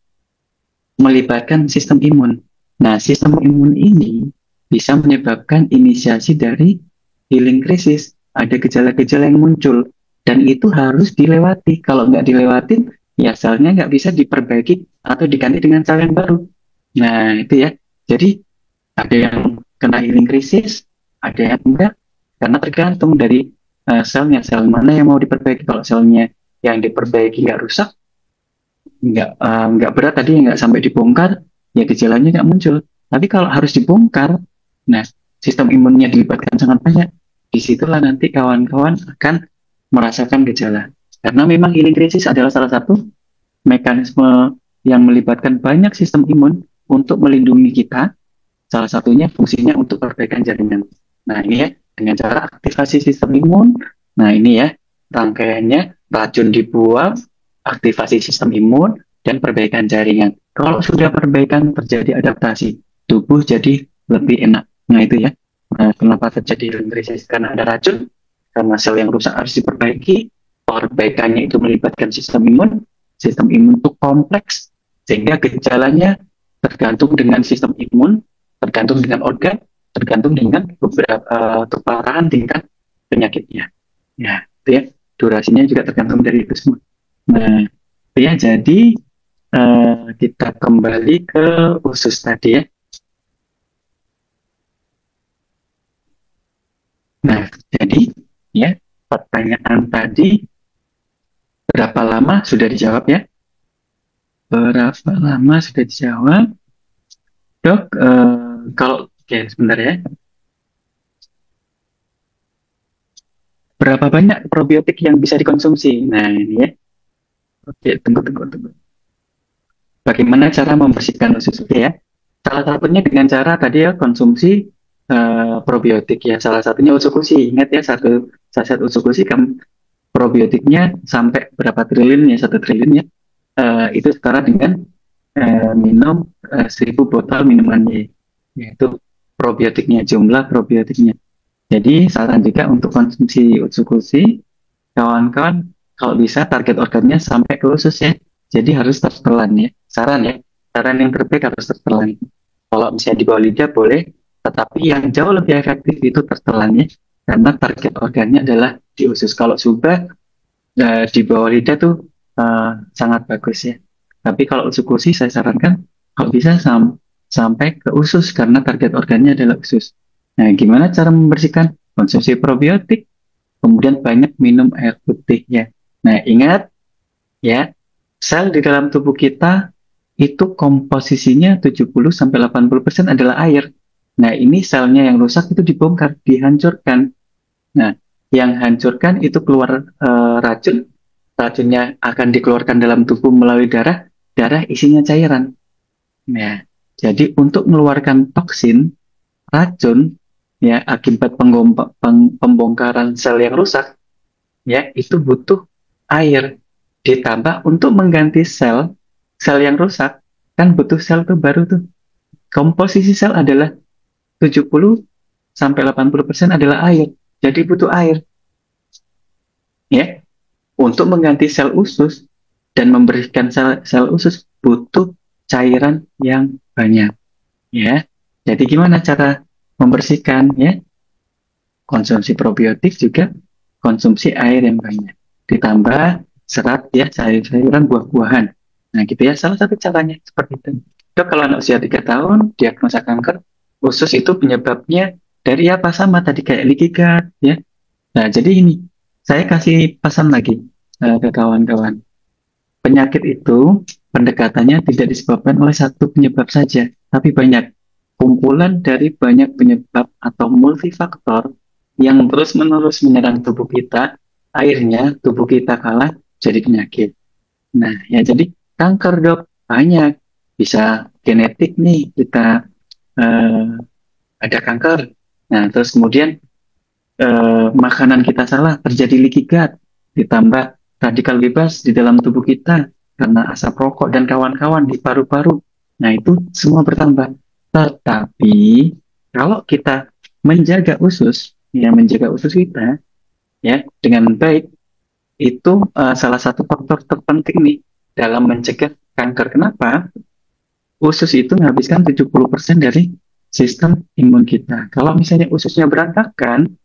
melibatkan sistem imun. Nah, sistem imun ini bisa menyebabkan inisiasi dari healing krisis. Ada gejala-gejala yang muncul, dan itu harus dilewati. Kalau nggak dilewatin, ya selnya nggak bisa diperbaiki atau diganti dengan sel yang baru. Nah, itu ya. Jadi, ada yang kena healing krisis, ada yang enggak, karena tergantung dari selnya. Sel mana yang mau diperbaiki. Kalau selnya yang diperbaiki nggak rusak, nggak berat tadi, nggak sampai dibongkar, ya gejalanya nggak muncul. Tapi kalau harus dibongkar, nah sistem imunnya dilibatkan sangat banyak. Disitulah nanti kawan-kawan akan merasakan gejala. Karena memang healing krisis adalah salah satu mekanisme yang melibatkan banyak sistem imun untuk melindungi kita. Salah satunya fungsinya untuk perbaikan jaringan. Nah ini ya, dengan cara aktivasi sistem imun. Nah ini ya, rangkaiannya racun dibuang, aktivasi sistem imun, dan perbaikan jaringan. Kalau sudah perbaikan, terjadi adaptasi. Tubuh jadi lebih enak. Nah itu ya, nah, kenapa terjadi healing krisis? Karena ada racun, karena sel yang rusak harus diperbaiki, perbaikannya itu melibatkan sistem imun itu kompleks, sehingga gejalanya tergantung dengan sistem imun, tergantung dengan organ, tergantung dengan beberapa keparahan tingkat penyakitnya. Ya, itu ya. Durasinya juga tergantung dari itu semua. Nah, ya jadi kita kembali ke usus tadi ya. Nah, jadi ya pertanyaan tadi berapa lama sudah dijawab ya? Berapa lama sudah dijawab? Dok, kalau oke sebentar ya. Berapa banyak probiotik yang bisa dikonsumsi? Nah, ini ya. Oke, tunggu. Bagaimana cara membersihkan usus? Oke ya. Salah satunya dengan cara tadi ya konsumsi probiotik ya. Salah satunya usukusi. Ingat ya satu saset usukusi kan probiotiknya sampai berapa triliun ya? 1 triliun ya. Itu setara dengan minum 1.000 botol minuman yaitu probiotiknya, jumlah probiotiknya. Jadi saran juga untuk konsumsi usukusi, kawan-kawan kalau bisa target organnya sampai ke usus ya. Jadi harus tertelan ya. Saran yang terbaik harus tertelan. Kalau misalnya di bawah lidah boleh, tetapi yang jauh lebih efektif itu tertelan ya. Karena target organnya adalah di usus. Kalau sudah di bawah lidah tuh sangat bagus ya. Tapi kalau usukusi saya sarankan kalau bisa sampai ke usus karena target organnya adalah usus. Nah, gimana cara membersihkan? Konsumsi probiotik, kemudian banyak minum air putih ya. Nah, ingat ya, sel di dalam tubuh kita itu komposisinya 70-80% adalah air. Nah, ini selnya yang rusak itu dibongkar, dihancurkan. Nah, yang hancurkan itu keluar racun, racunnya akan dikeluarkan dalam tubuh melalui darah, darah isinya cairan. Nah, jadi untuk mengeluarkan toksin, racun, ya akibat pembongkaran sel yang rusak, ya itu butuh air. Ditambah untuk mengganti sel, sel yang rusak, kan butuh sel tuh baru tuh. Komposisi sel adalah 70-80% adalah air. Jadi butuh air, ya. Untuk mengganti sel usus dan memberikan sel usus butuh cairan yang banyak, ya. Jadi gimana cara membersihkan, ya? Konsumsi probiotik juga konsumsi air yang banyak. Ditambah serat ya, sayur-sayuran, buah-buahan. Nah, gitu ya. Salah satu caranya seperti itu. Dok, kalau anak usia 3 tahun diagnosa kanker usus itu penyebabnya dari apa sama tadi kayak leaky gut ya. Nah, jadi ini saya kasih pesan lagi ke kawan-kawan. Penyakit itu pendekatannya tidak disebabkan oleh satu penyebab saja, tapi banyak kumpulan dari banyak penyebab atau multifaktor yang terus-menerus menyerang tubuh kita, akhirnya tubuh kita kalah jadi penyakit. Nah, ya jadi kanker dok banyak, bisa genetik nih kita eh, ada kanker. Nah, terus kemudian makanan kita salah, terjadi leaky gut, ditambah radikal bebas di dalam tubuh kita karena asap rokok dan kawan-kawan di paru-paru. Nah, itu semua bertambah. Tetapi kalau kita menjaga usus, ya menjaga usus kita ya dengan baik, itu salah satu faktor terpenting nih dalam mencegah kanker. Kenapa? Usus itu menghabiskan 70% dari sistem imun kita. Kalau misalnya ususnya berantakan,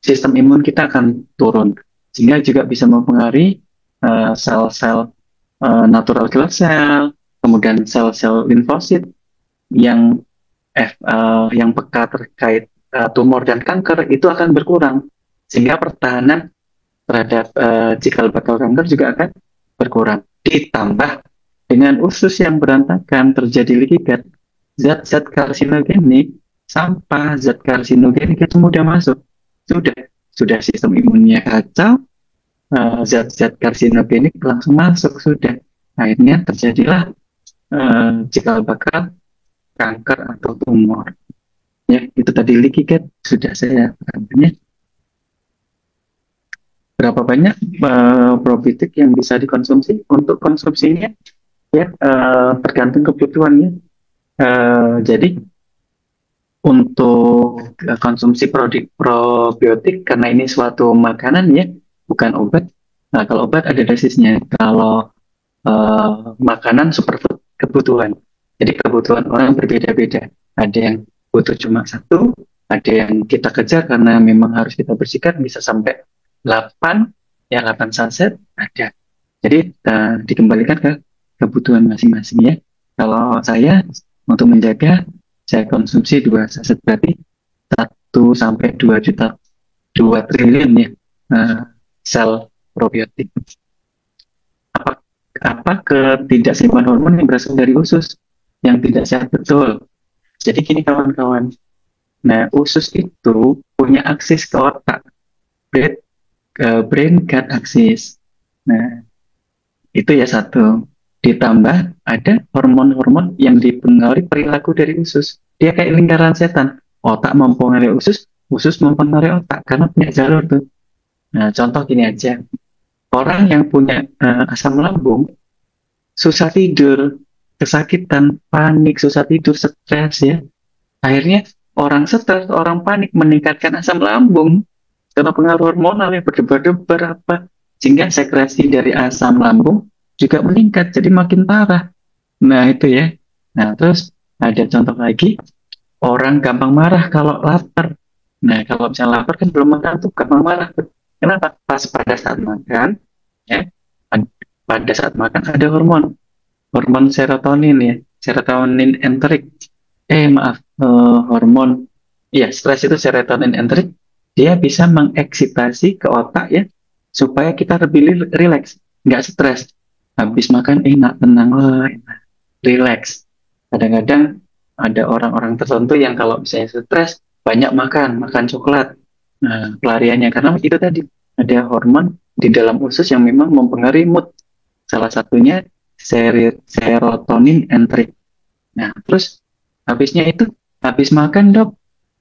sistem imun kita akan turun. Sehingga juga bisa mempengaruhi sel-sel natural killer cell, kemudian sel-sel limfosit yang yang peka terkait tumor dan kanker itu akan berkurang. Sehingga pertahanan terhadap cikal bakal kanker juga akan berkurang. Ditambah dengan usus yang berantakan terjadi leaky gut, zat-zat karsinogenik, sampah zat karsinogenik itu mudah masuk. Sudah, sudah sistem imunnya kacau, zat-zat karsinogenik langsung masuk sudah. Akhirnya terjadilah cikal bakal kanker atau tumor. Ya, itu tadi leaky gut sudah saya terangkan. Berapa banyak probiotik yang bisa dikonsumsi? Untuk konsumsinya ya tergantung kebutuhannya. Jadi untuk konsumsi probiotik karena ini suatu makanan ya, bukan obat. Nah, kalau obat ada dosisnya. Kalau makanan superfood kebutuhan. Jadi kebutuhan orang berbeda-beda. Ada yang butuh cuma satu, ada yang kita kejar karena memang harus kita bersihkan bisa sampai 8 ya 8 saset ada. Jadi dikembalikan ke kebutuhan masing-masing ya. Kalau saya untuk menjaga, saya konsumsi 2 saset, berarti 1 sampai 2 juta, 2 triliun ya, eh, sel probiotik. Apa, apa ketidakseimbangan hormon yang berasal dari usus yang tidak sehat? Betul. Jadi gini kawan-kawan. Nah, usus itu punya akses ke otak, brain, brain gut axis. Nah, itu ya satu. Ditambah ada hormon-hormon yang dipengaruhi perilaku dari usus. Dia kayak lingkaran setan. Otak mempengaruhi usus, usus mempengaruhi otak karena punya jalur tuh. Nah, contoh gini aja. Orang yang punya asam lambung susah tidur, kesakitan, panik, susah tidur, stres ya. Akhirnya orang stres, orang panik meningkatkan asam lambung karena pengaruh hormonal yang berdebar-debar apa. Sehingga sekresi dari asam lambung juga meningkat, jadi makin parah. Nah, itu ya. Nah, terus ada contoh lagi, orang gampang marah kalau lapar. Nah, kalau misalnya lapar kan belum makan tuh gampang marah. Kenapa? Pas pada saat makan, ya, pada saat makan ada hormon serotonin ya, serotonin enterik. Maaf, hormon, ya stres itu serotonin enterik. Dia bisa mengeksitasi ke otak ya, supaya kita lebih rileks, nggak stres. Habis makan enak, tenang, wah, enak, rileks. Kadang-kadang ada orang-orang tertentu yang kalau misalnya stres, banyak makan coklat. Nah, pelariannya karena itu tadi ada hormon di dalam usus yang memang mempengaruhi mood. Salah satunya serotonin entrik. Nah, terus habisnya itu, habis makan dok,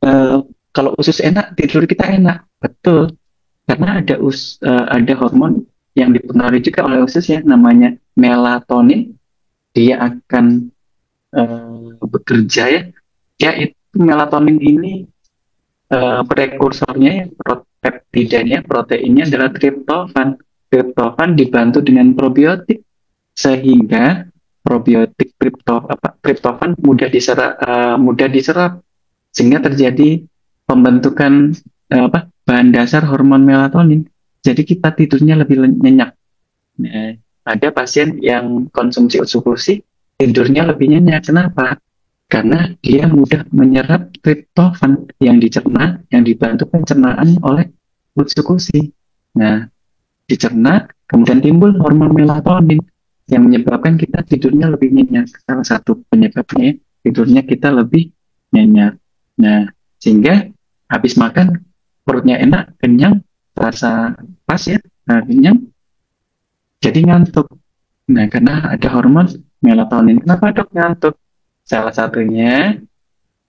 eh, kalau usus enak, tidur kita enak. Betul, karena ada hormon yang dipengaruhi juga oleh usus ya, namanya melatonin. Dia akan bekerja ya. Ya itu melatonin ini prekursornya ya, peptidanya, proteinnya adalah triptofan. Triptofan dibantu dengan probiotik sehingga probiotik triptofan mudah diserap sehingga terjadi pembentukan bahan dasar hormon melatonin. Jadi kita tidurnya lebih nyenyak. Nah, ada pasien yang konsumsi usus tidurnya lebih nyenyak. Kenapa? Karena dia mudah menyerap triptofan yang dicerna, yang dibantu pencernaan oleh usus. Nah, dicerna, kemudian timbul hormon melatonin yang menyebabkan kita tidurnya lebih nyenyak. Salah satu penyebabnya tidurnya kita lebih nyenyak. Nah, sehingga habis makan perutnya enak, kenyang, rasa pas ya, kenyang, jadi ngantuk. Nah, karena ada hormon melatonin. Kenapa dok ngantuk? Salah satunya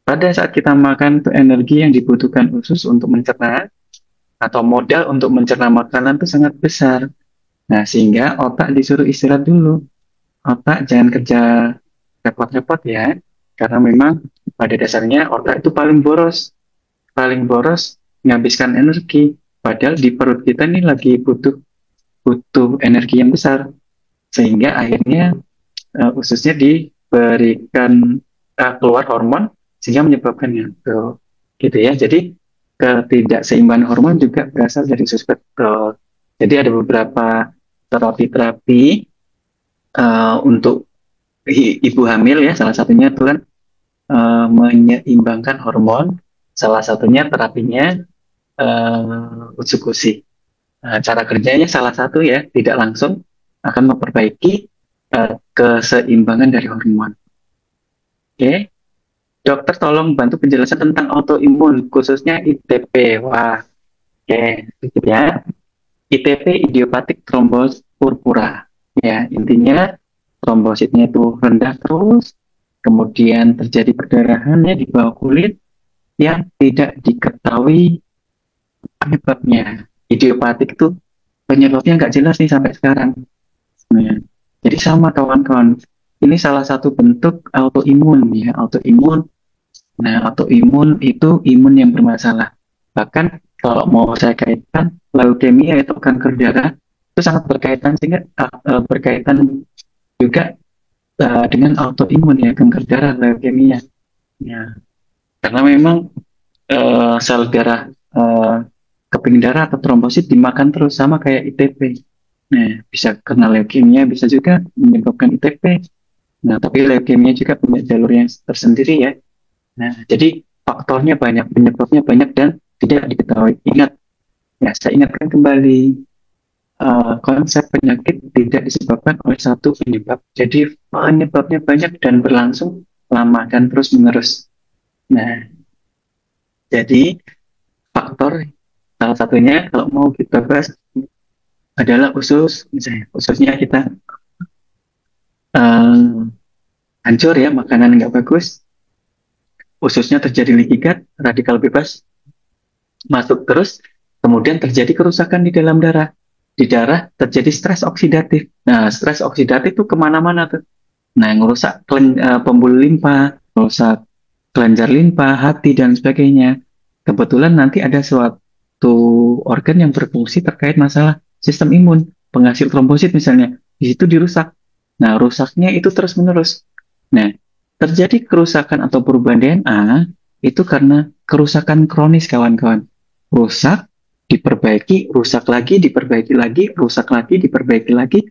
pada saat kita makan tuh energi yang dibutuhkan usus untuk mencerna atau modal untuk mencerna makanan itu sangat besar. Nah, sehingga otak disuruh istirahat dulu. Otak jangan kerja repot-repot ya, karena memang pada dasarnya otak itu paling boros menghabiskan energi. Padahal di perut kita ini lagi butuh butuh energi yang besar, sehingga akhirnya ususnya diberikan keluar hormon sehingga menyebabkan ngantuk. Gitu ya. Jadi ketidakseimbangan hormon juga berasal dari usus betul. Jadi ada beberapa terapi-terapi untuk ibu hamil ya, salah satunya itu kan menyeimbangkan hormon, salah satunya terapinya usukusi. Cara kerjanya salah satu ya, tidak langsung akan memperbaiki keseimbangan dari hormon. Oke, dokter tolong bantu penjelasan tentang autoimun, khususnya ITP. Wah, oke, sedikit ya. ITP, idiopathic thrombus purpura. Ya, intinya trombositnya itu rendah terus, kemudian terjadi perdarahannya di bawah kulit yang tidak diketahui penyebabnya. Idiopatik itu penyebabnya nggak jelas nih sampai sekarang. Nah, jadi sama kawan-kawan, ini salah satu bentuk autoimun ya, autoimun. Nah, autoimun itu imun yang bermasalah. Bahkan kalau mau saya kaitkan, leukemia itu kanker darah itu sangat berkaitan sehingga berkaitan juga dengan autoimun ya, kanker darah, leukemia. Ya, karena memang sel darah keping darah atau trombosit dimakan terus sama kayak ITP. Nah, bisa karena leukemia, bisa juga menyebabkan ITP. Nah, tapi leukemia juga punya jalur yang tersendiri ya. Nah, jadi faktornya banyak, penyebabnya banyak dan tidak diketahui. Ingat, ya saya ingatkan kembali, konsep penyakit tidak disebabkan oleh satu penyebab. Jadi penyebabnya banyak dan berlangsung lama dan terus menerus. Nah, jadi faktor salah satunya kalau mau kita bahas adalah usus, misalnya ususnya kita eh, hancur ya, makanan nggak bagus, ususnya terjadi leaky gut, radikal bebas masuk terus, kemudian terjadi kerusakan di dalam darah. Di darah terjadi stres oksidatif. Nah, stres oksidatif itu kemana-mana tuh. Nah, ngerusak pembuluh limpa, merusak kelenjar limpa, hati, dan sebagainya. Kebetulan nanti ada suatu organ yang berfungsi terkait masalah sistem imun, penghasil trombosit misalnya. Di situ dirusak. Nah, rusaknya itu terus-menerus. Nah, terjadi kerusakan atau perubahan DNA itu karena kerusakan kronis, kawan-kawan. Rusak, diperbaiki, rusak lagi, diperbaiki lagi, rusak lagi, diperbaiki lagi,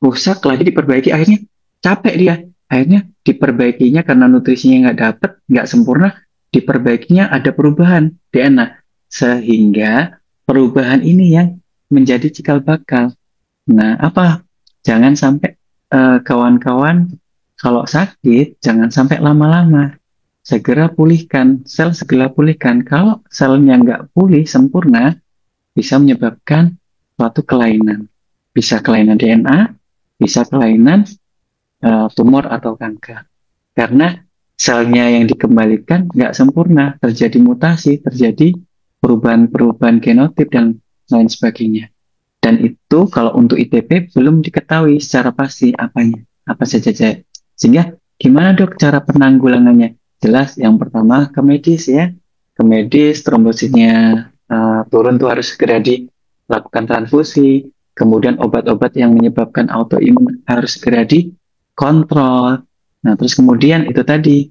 rusak lagi, diperbaiki. Akhirnya capek dia. Akhirnya diperbaikinya karena nutrisinya nggak dapet, nggak sempurna, diperbaikinya ada perubahan DNA. Sehingga perubahan ini yang menjadi cikal bakal. Nah, apa? Jangan sampai kawan-kawan kalau sakit, jangan sampai lama-lama. Segera pulihkan, sel segera pulihkan. Kalau selnya nggak pulih sempurna, bisa menyebabkan suatu kelainan. Bisa kelainan DNA, bisa kelainan tumor atau kanker. Karena selnya yang dikembalikan nggak sempurna, terjadi mutasi, terjadi perubahan-perubahan genotip dan lain sebagainya. Dan itu kalau untuk ITP belum diketahui secara pasti apanya, apa saja. Sehingga gimana dok cara penanggulangannya? Jelas yang pertama ke medis ya, ke medis trombositnya turun tuh harus segera dilakukan transfusi, kemudian obat-obat yang menyebabkan autoimun harus segera dikontrol. Nah terus kemudian itu tadi,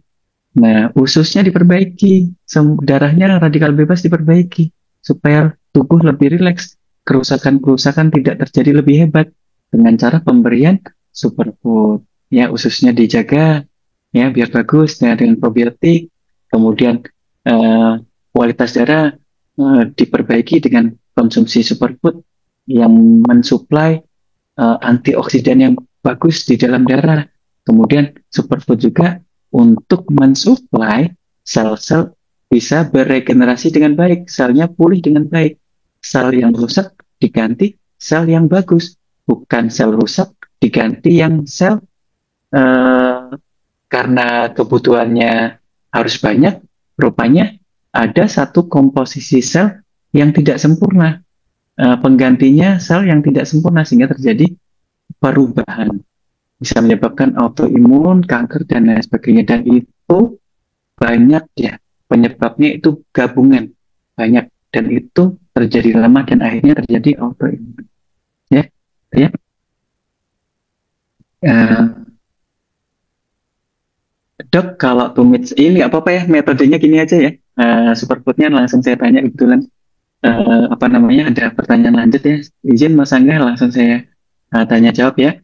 nah ususnya diperbaiki, darahnya radikal bebas diperbaiki supaya tubuh lebih rileks, kerusakan-kerusakan tidak terjadi lebih hebat dengan cara pemberian superfood. Ya, ususnya dijaga ya biar bagus ya, dengan probiotik. Kemudian eh, kualitas darah diperbaiki dengan konsumsi superfood yang mensuplai antioksidan yang bagus di dalam darah. Kemudian superfood juga untuk mensuplai sel-sel bisa beregenerasi dengan baik, selnya pulih dengan baik. Sel yang rusak diganti sel yang bagus, bukan sel rusak diganti yang sel eh, karena kebutuhannya harus banyak, rupanya ada satu komposisi sel yang tidak sempurna, penggantinya sel yang tidak sempurna sehingga terjadi perubahan, bisa menyebabkan autoimun, kanker dan lain sebagainya. Dan itu banyak ya, penyebabnya itu gabungan banyak dan itu terjadi lama dan akhirnya terjadi autoimun. Ya, ya. Dok, kalau tumit ini nggak apa-apa ya, metodenya gini aja ya. Superfoodnya langsung saya tanya kebetulan apa namanya ada pertanyaan lanjut ya. Izin Mas Angga langsung saya tanya jawab ya.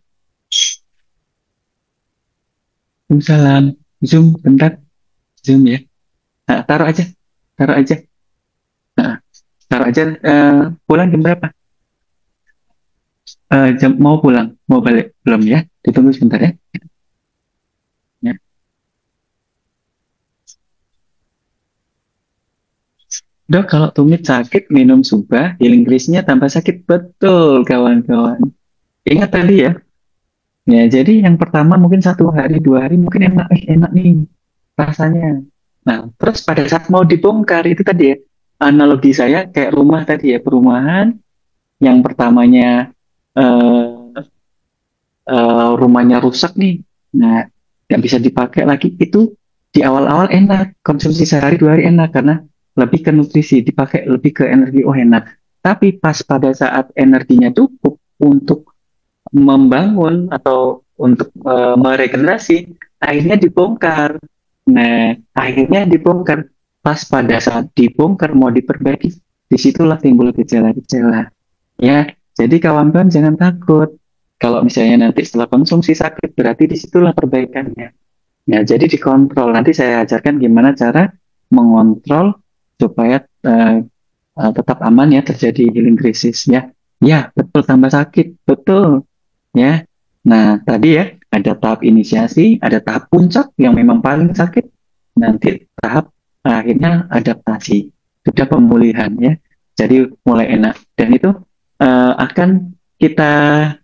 Salam, Zoom bentar, Zoom ya. Taruh aja, taruh aja, Nah, taruh aja. Pulang jam berapa? Mau pulang, mau balik belum ya? Ditunggu sebentar ya. Ya. Dok, kalau tumit sakit minum subah, healing grease-nya tambah sakit betul kawan-kawan. Ingat tadi ya. Ya, jadi yang pertama mungkin 1 hari, 2 hari mungkin enak, enak nih rasanya. Nah, terus pada saat mau dibongkar itu tadi ya, analogi saya kayak rumah tadi ya, perumahan yang pertamanya eh, rumahnya rusak nih, nah nggak bisa dipakai lagi itu di awal-awal enak, konsumsi sehari 2 hari enak karena lebih ke nutrisi, dipakai lebih ke energi, oh enak. Tapi pas pada saat energinya cukup untuk membangun atau untuk meregenerasi, akhirnya dibongkar. Nah, akhirnya dibongkar. Pas pada saat dibongkar mau diperbaiki, disitulah timbul gejala-gejala. Ya, Jadi kawan-kawan jangan takut. Kalau misalnya nanti setelah konsumsi sakit, berarti disitulah perbaikannya. Nah, jadi dikontrol. Nanti saya ajarkan gimana cara mengontrol supaya tetap aman ya terjadi healing krisis ya. Ya, betul tambah sakit. Betul ya. Nah, tadi ya ada tahap inisiasi, ada tahap puncak yang memang paling sakit. Nanti tahap akhirnya adaptasi. Sudah pemulihan ya. Jadi mulai enak dan itu akan kita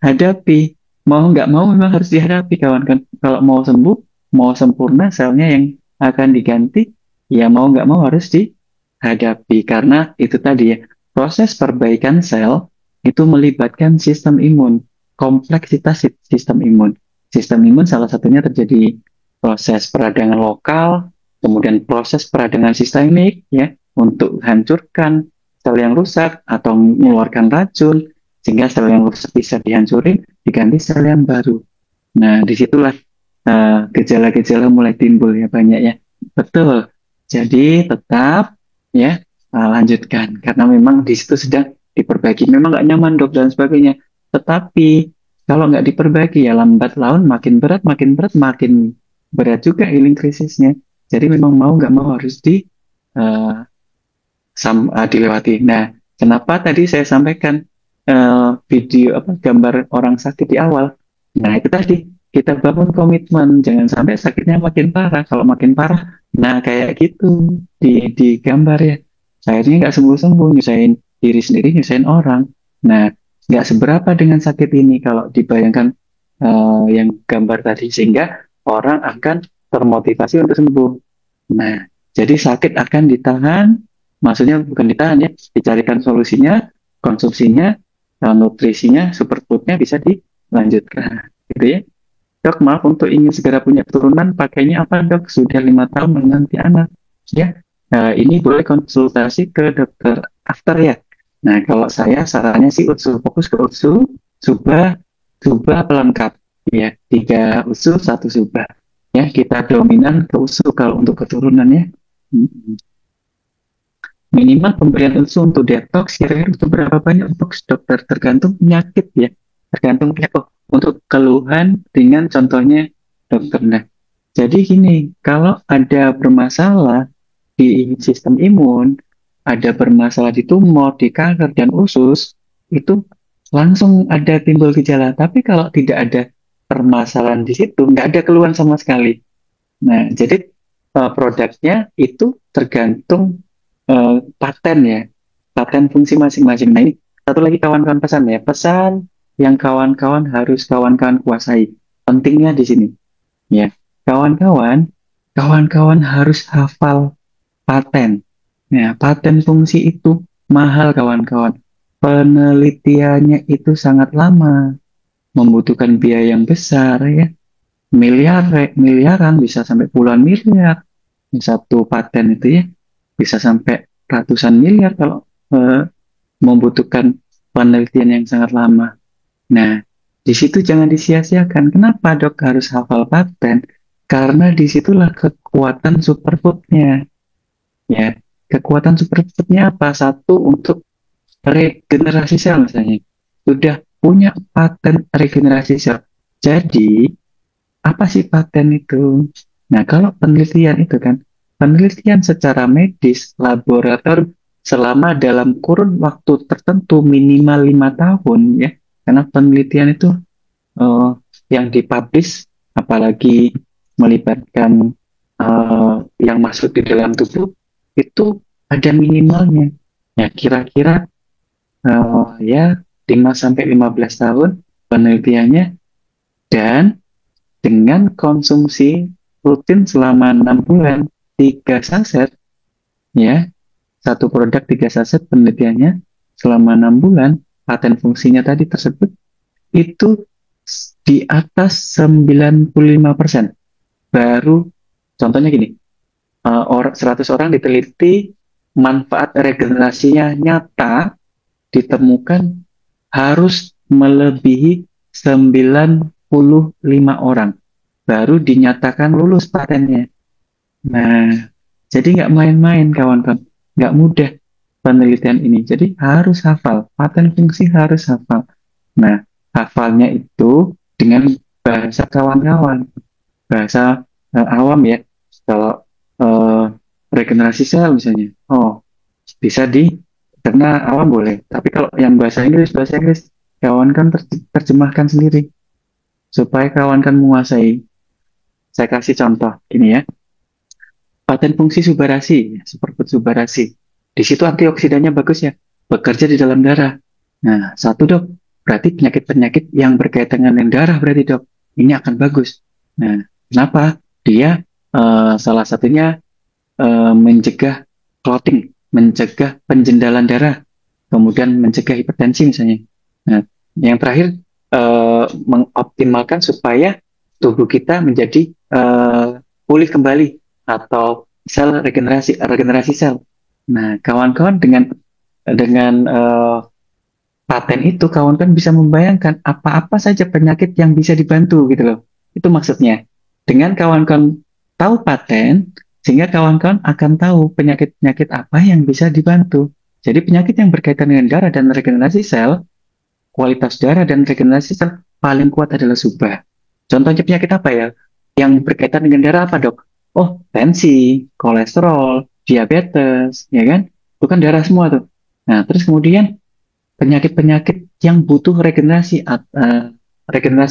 hadapi. Mau nggak mau memang harus dihadapi kawan kan. Kalau mau sembuh, mau sempurna selnya yang akan diganti, ya mau nggak mau harus dihadapi karena itu tadi ya proses perbaikan sel itu melibatkan sistem imun, kompleksitas sistem imun. Sistem imun salah satunya terjadi proses peradangan lokal, kemudian proses peradangan sistemik ya untuk hancurkan sel yang rusak atau mengeluarkan racun sehingga sel yang rusak bisa dihancurin diganti sel yang baru. Nah, disitulah gejala-gejala mulai timbul ya banyak ya. Betul. Jadi tetap ya lanjutkan karena memang di situ sedang diperbaiki. Memang nggak nyaman dok dan sebagainya. Tetapi kalau nggak diperbaiki ya lambat laun makin berat, makin berat juga healing krisisnya. Jadi memang mau nggak mau harus eh, dilewati. Nah, kenapa tadi saya sampaikan video apa gambar orang sakit di awal? Nah, itu tadi kita bangun komitmen, jangan sampai sakitnya makin parah. Kalau makin parah, nah kayak gitu di gambar ya. Akhirnya nggak sembuh-sembuh, nyusahin diri sendiri, nyusahin orang. Nah, nggak seberapa dengan sakit ini kalau dibayangkan yang gambar tadi, sehingga orang akan termotivasi untuk sembuh. Nah, jadi sakit akan ditahan, maksudnya bukan ditahan ya, dicarikan solusinya, konsumsinya, nutrisinya, superfoodnya bisa dilanjutkan, gitu ya. Dok, maaf untuk ingin segera punya keturunan, pakainya apa dok? Sudah 5 tahun menanti anak, ya. Ini boleh konsultasi ke dokter after ya. Nah, kalau saya sarannya sih fokus ke USU, subah, subah pelengkap, ya. 3 USU, 1 subah. Ya, kita dominan ke USU kalau untuk keturunan ya. Hmm. Minimal pemberian USU untuk detox kira-kira untuk berapa banyak untuk dokter tergantung penyakit ya. Tergantung penyakit. Oh, untuk keluhan ringan contohnya dokter. Nah, jadi gini, kalau ada bermasalah di sistem imun, ada bermasalah di tumor, di kanker dan usus, itu langsung ada timbul gejala. Tapi kalau tidak ada permasalahan di situ, nggak ada keluhan sama sekali. Nah, jadi produknya itu tergantung paten ya, paten fungsi masing-masing. Nah, ini satu lagi kawan-kawan pesan ya, pesan yang kawan-kawan harus kawan-kawan kuasai. Pentingnya di sini ya, kawan-kawan, kawan-kawan harus hafal paten. Ya, paten fungsi itu mahal kawan-kawan. Penelitiannya itu sangat lama, membutuhkan biaya yang besar ya, miliaran bisa sampai puluhan miliar. Satu paten itu ya bisa sampai ratusan miliar kalau eh, membutuhkan penelitian yang sangat lama. Nah, di situ jangan disia-siakan. Kenapa dok harus hafal paten? Karena disitulah kekuatan superfoodnya. Ya, kekuatan superfoodnya apa? Satu untuk regenerasi sel misalnya. Sudah punya paten regenerasi sel. Jadi, apa sih paten itu? Nah, kalau penelitian itu kan, penelitian secara medis, laboratorium selama dalam kurun waktu tertentu minimal 5 tahun ya, karena penelitian itu eh, yang dipublish, apalagi melibatkan yang masuk di dalam tubuh itu ada minimalnya. Ya, kira-kira ya 5 sampai 15 tahun penelitiannya dan dengan konsumsi rutin selama 6 bulan, 3 saset, ya, satu produk 3 saset penelitiannya selama 6 bulan, paten fungsinya tadi tersebut, itu di atas 95%. Baru, contohnya gini, 100 orang diteliti, manfaat regenerasinya nyata, ditemukan harus melebihi 95 orang baru dinyatakan lulus patennya. Nah, jadi nggak main-main kawan-kawan, nggak mudah. penelitian ini. Jadi harus hafal, paten fungsi harus hafal. Nah, hafalnya itu dengan bahasa kawan-kawan, bahasa awam ya. Kalau eh, regenerasi sel misalnya, oh bisa karena awam boleh. Tapi kalau yang bahasa Inggris, kawan kan terjemahkan sendiri supaya kawan kan menguasai. Saya kasih contoh ini ya, paten fungsi subarasi, superfood subarasi. Di situ antioksidannya bagus ya, bekerja di dalam darah. Nah, satu dok, berarti penyakit-penyakit yang berkaitan dengan darah berarti dok, ini akan bagus. Nah, kenapa? Dia salah satunya mencegah clotting, mencegah penjendalan darah, kemudian mencegah hipertensi misalnya. Nah, yang terakhir mengoptimalkan supaya tubuh kita menjadi pulih kembali atau sel regenerasi sel. Nah, kawan-kawan dengan paten itu kawan-kawan bisa membayangkan apa-apa saja penyakit yang bisa dibantu gitu loh. Itu maksudnya. Dengan kawan-kawan tahu paten, sehingga kawan-kawan akan tahu penyakit-penyakit apa yang bisa dibantu. Jadi penyakit yang berkaitan dengan darah dan regenerasi sel, kualitas darah dan regenerasi sel paling kuat adalah subah. Contohnya penyakit apa ya? Yang berkaitan dengan darah apa dok? Oh, tensi, kolesterol, diabetes, ya kan? Itu kan darah semua tuh. Nah, terus kemudian penyakit-penyakit yang butuh regenerasi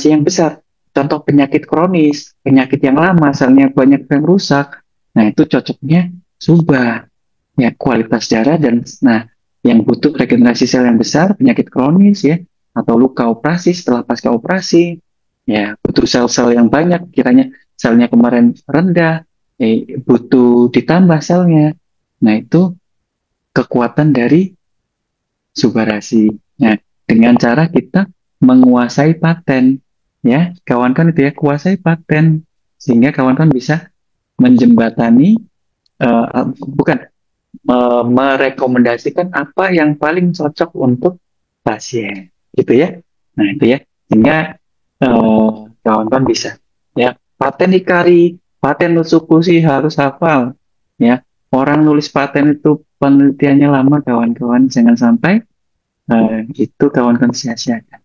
yang besar. Contoh penyakit kronis, penyakit yang lama, selnya banyak yang rusak. Nah, itu cocoknya subah. Ya, kualitas darah nah, yang butuh regenerasi sel yang besar, penyakit kronis ya, atau luka operasi setelah pasca operasi, ya, butuh sel-sel yang banyak, kiranya selnya kemarin rendah, butuh ditambah selnya. Nah, itu kekuatan dari subarasi. Nah, dengan cara kita menguasai paten, ya, kawan-kawan itu ya, kuasai paten, sehingga kawan-kawan bisa menjembatani, bukan, merekomendasikan apa yang paling cocok untuk pasien, gitu ya. Nah, itu ya, sehingga kawan-kawan bisa, ya, paten Hikari, paten Utsukushi harus hafal, ya. Orang nulis paten itu penelitiannya lama, kawan-kawan, jangan sampai itu kawan-kawan sia-siakan.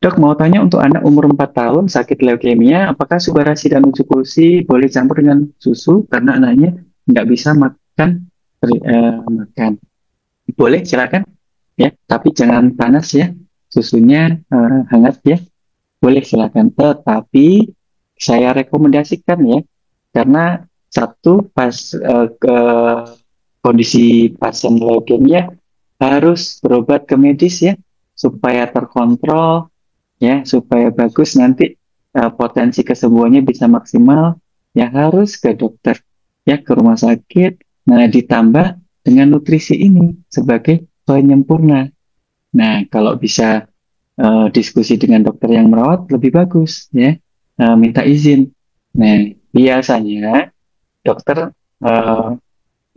Dok, mau tanya untuk anak umur 4 tahun sakit leukemia, apakah Subarasi dan Utsukushi boleh campur dengan susu karena anaknya nggak bisa makan? Boleh, silakan. Ya, tapi jangan panas ya. Susunya hangat ya. Boleh, silakan. Tetapi saya rekomendasikan ya, karena satu ke kondisi pasien leukemia harus berobat ke medis ya, supaya terkontrol ya, supaya bagus nanti potensi kesembuhannya bisa maksimal, ya harus ke dokter ya, ke rumah sakit. Nah, ditambah dengan nutrisi ini sebagai penyempurna. Nah, kalau bisa diskusi dengan dokter yang merawat lebih bagus ya. Minta izin. Nah, biasanya dokter eh,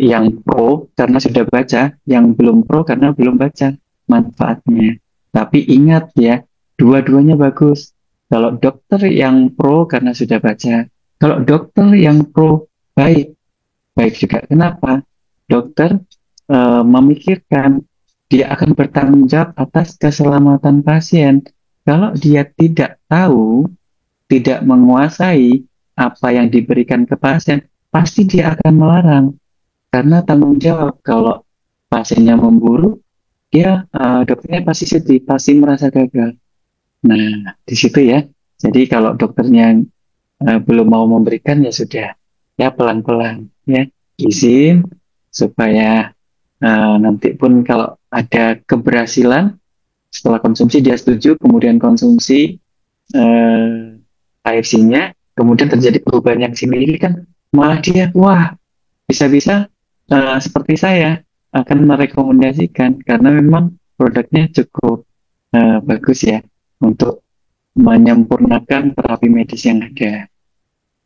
yang pro karena sudah baca, yang belum pro karena belum baca manfaatnya. Tapi ingat ya, dua-duanya bagus. Kalau dokter yang pro karena sudah baca, kalau dokter yang pro baik, baik juga. Kenapa? Dokter memikirkan dia akan bertanggung jawab atas keselamatan pasien. Kalau dia tidak tahu, tidak menguasai apa yang diberikan ke pasien, pasti dia akan melarang. Karena tanggung jawab, kalau pasiennya memburu, dia dokternya pasti sedih, pasti merasa gagal. Nah, di situ ya. Jadi kalau dokternya belum mau memberikan, ya sudah, ya pelan-pelan ya, izin supaya nanti pun kalau ada keberhasilan setelah konsumsi dia setuju, kemudian konsumsi AFC-nya, kemudian terjadi perubahan yang signifikan, kan malah dia wah, bisa-bisa seperti saya akan merekomendasikan karena memang produknya cukup bagus ya untuk menyempurnakan terapi medis yang ada.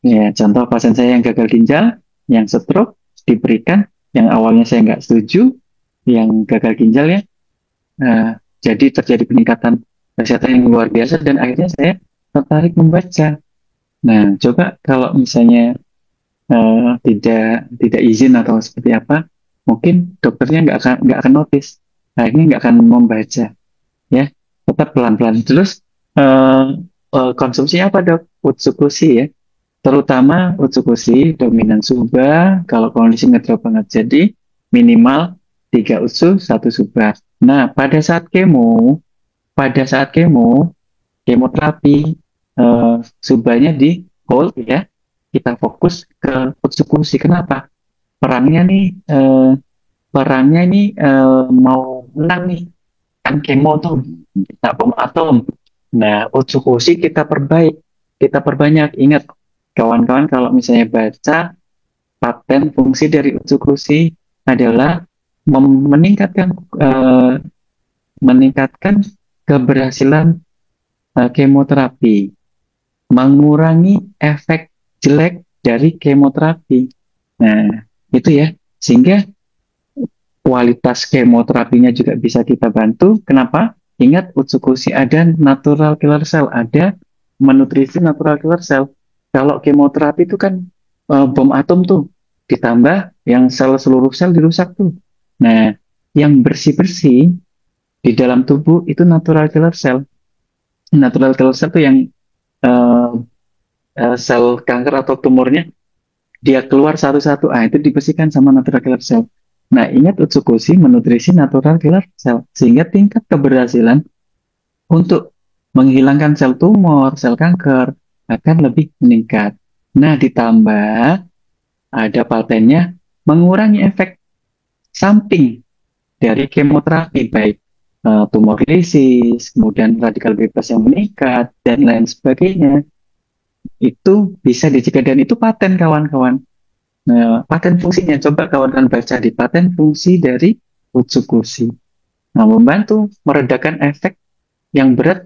Ya, contoh pasien saya yang gagal ginjal, yang stroke diberikan, yang awalnya saya nggak setuju, yang gagal ginjal ya, jadi terjadi peningkatan kesehatan yang luar biasa dan akhirnya saya tertarik membaca. Nah, coba kalau misalnya tidak izin atau seperti apa, mungkin dokternya nggak akan notice, akhirnya nggak akan membaca, ya. Tetap pelan-pelan. Terus eh, konsumsinya apa dok? Utsukushi ya, terutama utsukushi dominan suba kalau kondisi ngedrop banget. Jadi minimal 3 utsu 1 suba. Nah, pada saat kemoterapi, subanya di hold ya, kita fokus ke utsukushi. Kenapa? Perangnya nih, perangnya ini mau menang nih, kan kemo tuh kita bom atom. Nah, utsukushi kita perbanyak. Ingat kawan-kawan, kalau misalnya baca paten fungsi dari utsukushi adalah meningkatkan eh, meningkatkan keberhasilan kemoterapi, mengurangi efek jelek dari kemoterapi. Nah, itu ya, sehingga kualitas kemoterapinya juga bisa kita bantu. Kenapa? Ingat, Utsukushi ada natural killer cell, ada menutrisi natural killer cell. Kalau kemoterapi itu kan bom atom tuh, ditambah yang seluruh sel dirusak tuh. Nah, yang bersih-bersih di dalam tubuh itu natural killer cell. Natural killer cell itu yang eh, sel kanker atau tumornya dia keluar satu-satu, itu dibersihkan sama natural killer cell. Nah, ingat Utsukushi menutrisi natural killer cell, sehingga tingkat keberhasilan untuk menghilangkan sel tumor, sel kanker akan lebih meningkat. Nah, ditambah ada patennya mengurangi efek samping dari kemoterapi, baik tumor lisis, kemudian radikal bebas yang meningkat, dan lain sebagainya. Itu bisa dicegah, dan itu paten kawan-kawan. Nah, paten fungsinya, coba kawan-kawan baca di paten fungsi dari Utsukushi. Nah, membantu meredakan efek yang berat,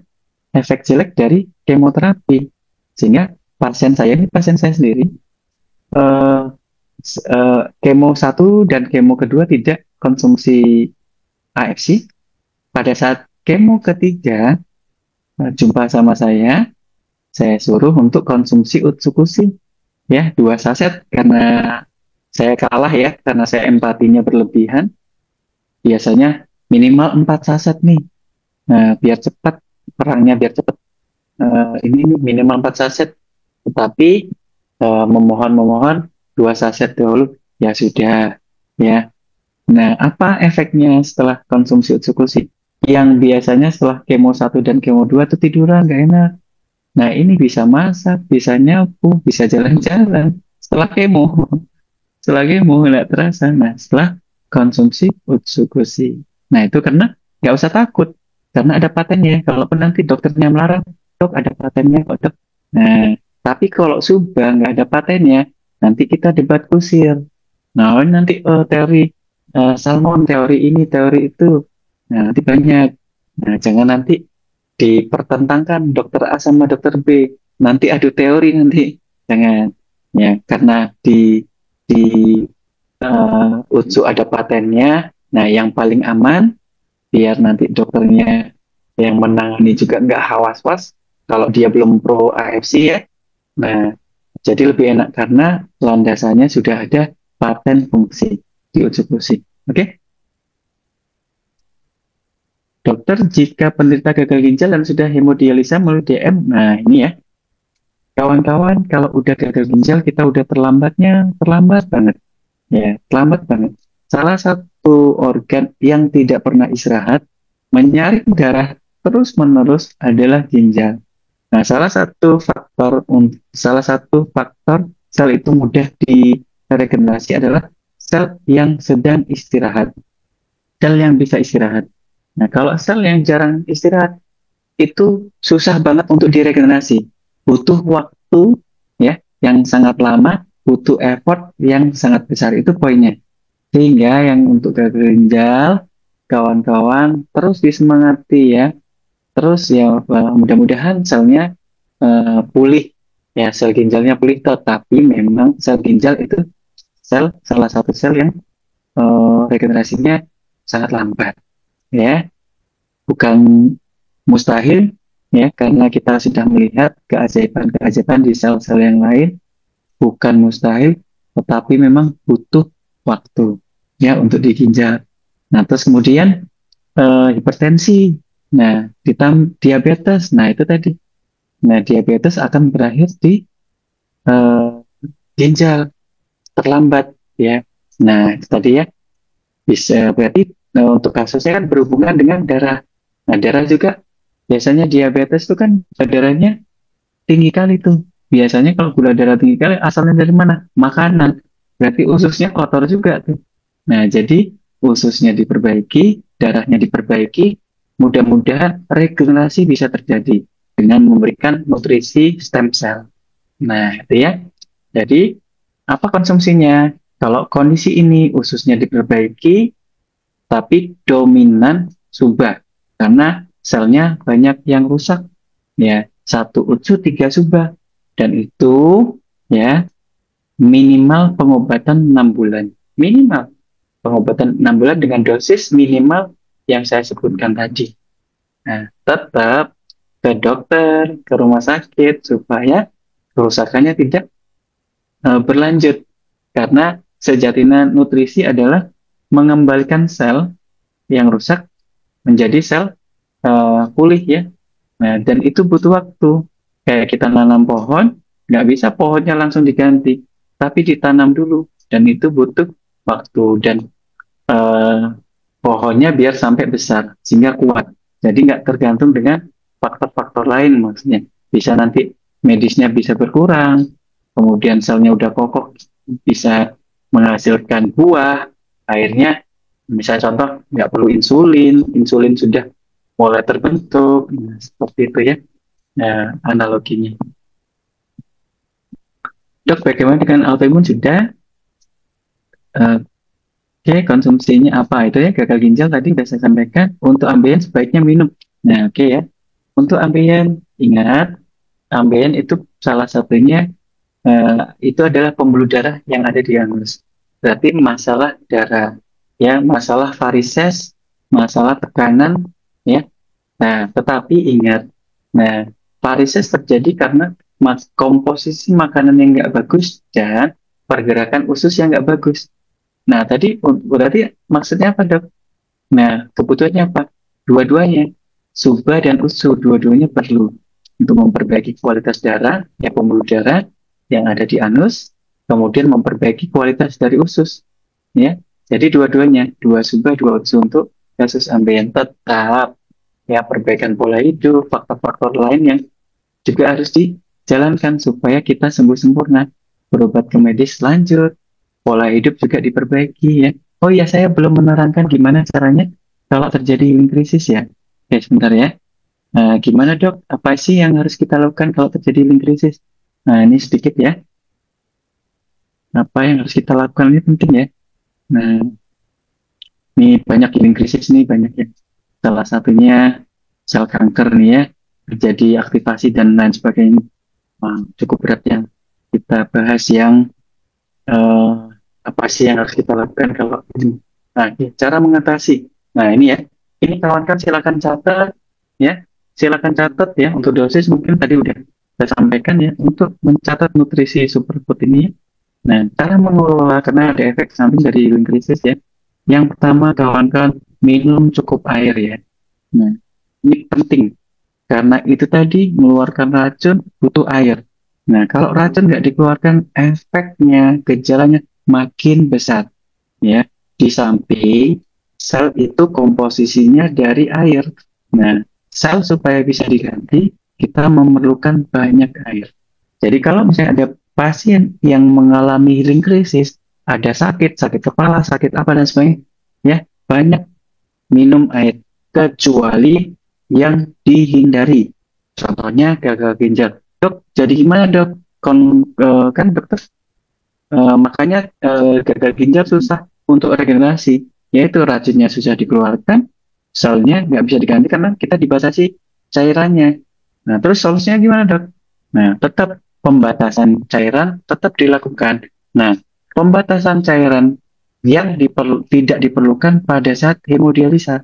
efek jelek dari kemoterapi. Sehingga pasien saya sendiri, eh, kemo 1 dan kemo kedua tidak konsumsi AFC. Pada saat kemo ketiga, jumpa sama saya suruh untuk konsumsi Utsukushi. Ya, 2 saset, karena saya kalah ya, karena saya empatinya berlebihan. Biasanya minimal 4 saset nih. Nah, biar cepat perangnya, biar cepat. Ini nih, minimal 4 saset. Tetapi memohon 2 saset dulu. Ya sudah, ya. Nah, apa efeknya setelah konsumsi Utsukushi? Yang biasanya setelah kemo 1 dan kemo 2 tuh tiduran, nggak enak. Nah, ini bisa masak, bisa nyapu, bisa jalan-jalan setelah kemo. Setelah kemo nggak terasa. Nah, setelah konsumsi Utsukushi. Nah, itu karena nggak usah takut. Karena ada patennya. Kalaupun nanti dokternya melarang, dok ada patennya kok dok. Nah, tapi kalau sudah nggak ada patennya, nanti kita debat kusir. Nah, ini nanti teori salmon, teori ini, teori itu. Nah, nanti banyak. Nah, jangan nanti dipertentangkan dokter A sama dokter B. Nanti adu teori nanti. Jangan. Ya, karena di Utsu ada patennya. Nah, yang paling aman, biar nanti dokternya yang menangani juga nggak was-was kalau dia belum pro AFC ya. Nah, jadi lebih enak karena landasannya sudah ada paten fungsi di Utsukushi. Oke? Dokter, jika penderita gagal ginjal dan sudah hemodialisa melalui DM, nah ini ya, kawan-kawan, kalau udah gagal ginjal kita udah terlambat banget. Ya, terlambat banget. Salah satu organ yang tidak pernah istirahat, menyaring darah terus-menerus adalah ginjal. Nah, salah satu faktor sel itu mudah diregenerasi adalah sel yang sedang istirahat, sel yang bisa istirahat. Nah, kalau sel yang jarang istirahat itu susah banget untuk diregenerasi. Butuh waktu ya yang sangat lama, butuh effort yang sangat besar. Itu poinnya. Sehingga yang untuk gagal ginjal, kawan-kawan terus disemangati ya. Terus ya mudah-mudahan selnya pulih ya, sel ginjalnya pulih. Tetapi memang sel ginjal itu salah satu sel yang regenerasinya sangat lambat ya. Bukan mustahil ya, karena kita sudah melihat keajaiban-keajaiban di sel-sel yang lain. Bukan mustahil, tetapi memang butuh waktu. ya untuk di ginjal. Nah, terus kemudian hipertensi. Nah, diabetes. Nah, itu tadi. Nah, diabetes akan berakhir di eh, ginjal terlambat ya. Nah, itu tadi ya. Bisa berarti untuk kasusnya kan berhubungan dengan darah. Nah, darah juga biasanya diabetes itu kan darahnya tinggi kali tuh. Biasanya kalau gula darah tinggi kali asalnya dari mana? Makanan. Berarti ususnya kotor juga tuh. Nah, jadi ususnya diperbaiki, darahnya diperbaiki, mudah-mudahan regenerasi bisa terjadi dengan memberikan nutrisi stem cell. Nah, itu ya. Jadi, apa konsumsinya? Kalau kondisi ini ususnya diperbaiki, tapi dominan subah, karena selnya banyak yang rusak. Ya, satu usus tiga subah. Dan itu ya minimal pengobatan 6 bulan. Minimal pengobatan 6 bulan dengan dosis minimal yang saya sebutkan tadi. Nah, tetap ke dokter, ke rumah sakit supaya kerusakannya tidak berlanjut. Karena sejatinya nutrisi adalah mengembalikan sel yang rusak menjadi sel pulih ya. Nah, dan itu butuh waktu. Kayak kita nanam pohon, nggak bisa pohonnya langsung diganti, tapi ditanam dulu. Dan itu butuh waktu dan eh, pohonnya biar sampai besar sehingga kuat. Jadi nggak tergantung dengan faktor-faktor lain maksudnya. Bisa nanti medisnya bisa berkurang, kemudian selnya udah kokoh bisa menghasilkan buah, akhirnya misalnya contoh nggak perlu insulin, insulin sudah mulai terbentuk, nah, seperti itu ya. Nah, analoginya. Dok, bagaimana dengan autoimun sudah? Oke, konsumsinya apa itu ya? Gagal ginjal tadi sudah saya sampaikan. Untuk ambeien sebaiknya minum. Nah, oke ya. Untuk ambeien, ingat, ambeien itu salah satunya itu adalah pembuluh darah yang ada di anus. Berarti masalah darah, ya, masalah varises, masalah tekanan, ya. Nah, tetapi ingat, nah, varises terjadi karena komposisi makanan yang nggak bagus dan pergerakan usus yang nggak bagus. Nah, tadi berarti maksudnya apa, Dok? Nah, kebutuhannya apa? Dua-duanya, suba dan usus, dua-duanya perlu untuk memperbaiki kualitas darah, ya pembuluh darah yang ada di anus, kemudian memperbaiki kualitas dari usus, ya. Jadi dua-duanya, dua suba, dua usus untuk kasus ambeien tetap, ya perbaikan pola hidup, faktor-faktor lain yang juga harus dijalankan supaya kita sembuh sempurna. Berobat ke medis lanjut, pola hidup juga diperbaiki ya. Oh iya, saya belum menerangkan gimana caranya kalau terjadi healing krisis ya. Oke, sebentar ya. Nah, gimana dok? Apa sih yang harus kita lakukan kalau terjadi healing krisis? Nah, ini sedikit ya. Apa yang harus kita lakukan ini penting ya. Nah, ini banyak healing krisis nih, banyak ya. Salah satunya sel kanker nih ya, terjadi aktivasi dan lain sebagainya. Wah, cukup berat yang kita bahas yang eh, apa sih yang harus kita lakukan kalau ini. Nah, cara mengatasi. Nah, ini ya. Ini kawan-kawan silakan catat ya. Silakan catat ya untuk dosis mungkin tadi udah saya sampaikan ya untuk mencatat nutrisi superfood ini. Ya. Nah, cara mengelola karena ada efek samping dari healing krisis ya. Yang pertama kawan-kawan minum cukup air ya. Nah, ini penting karena itu tadi mengeluarkan racun butuh air. Nah, kalau racun nggak dikeluarkan, efeknya, gejalanya makin besar. Ya, di samping sel itu komposisinya dari air. Nah, sel supaya bisa diganti, kita memerlukan banyak air. Jadi kalau misalnya ada pasien yang mengalami healing krisis, ada sakit, sakit kepala, sakit apa dan sebagainya, ya banyak minum air. Kecuali yang dihindari. Contohnya gagal ginjal. Dok, jadi gimana dok? Kan dokter makanya gagal ginjal susah untuk regenerasi, yaitu racunnya susah dikeluarkan, selnya nggak bisa diganti karena kita dibatasi cairannya. Nah, terus solusinya gimana dok? Nah, tetap pembatasan cairan tetap dilakukan. Nah, pembatasan cairan yang tidak diperlukan pada saat hemodialisa.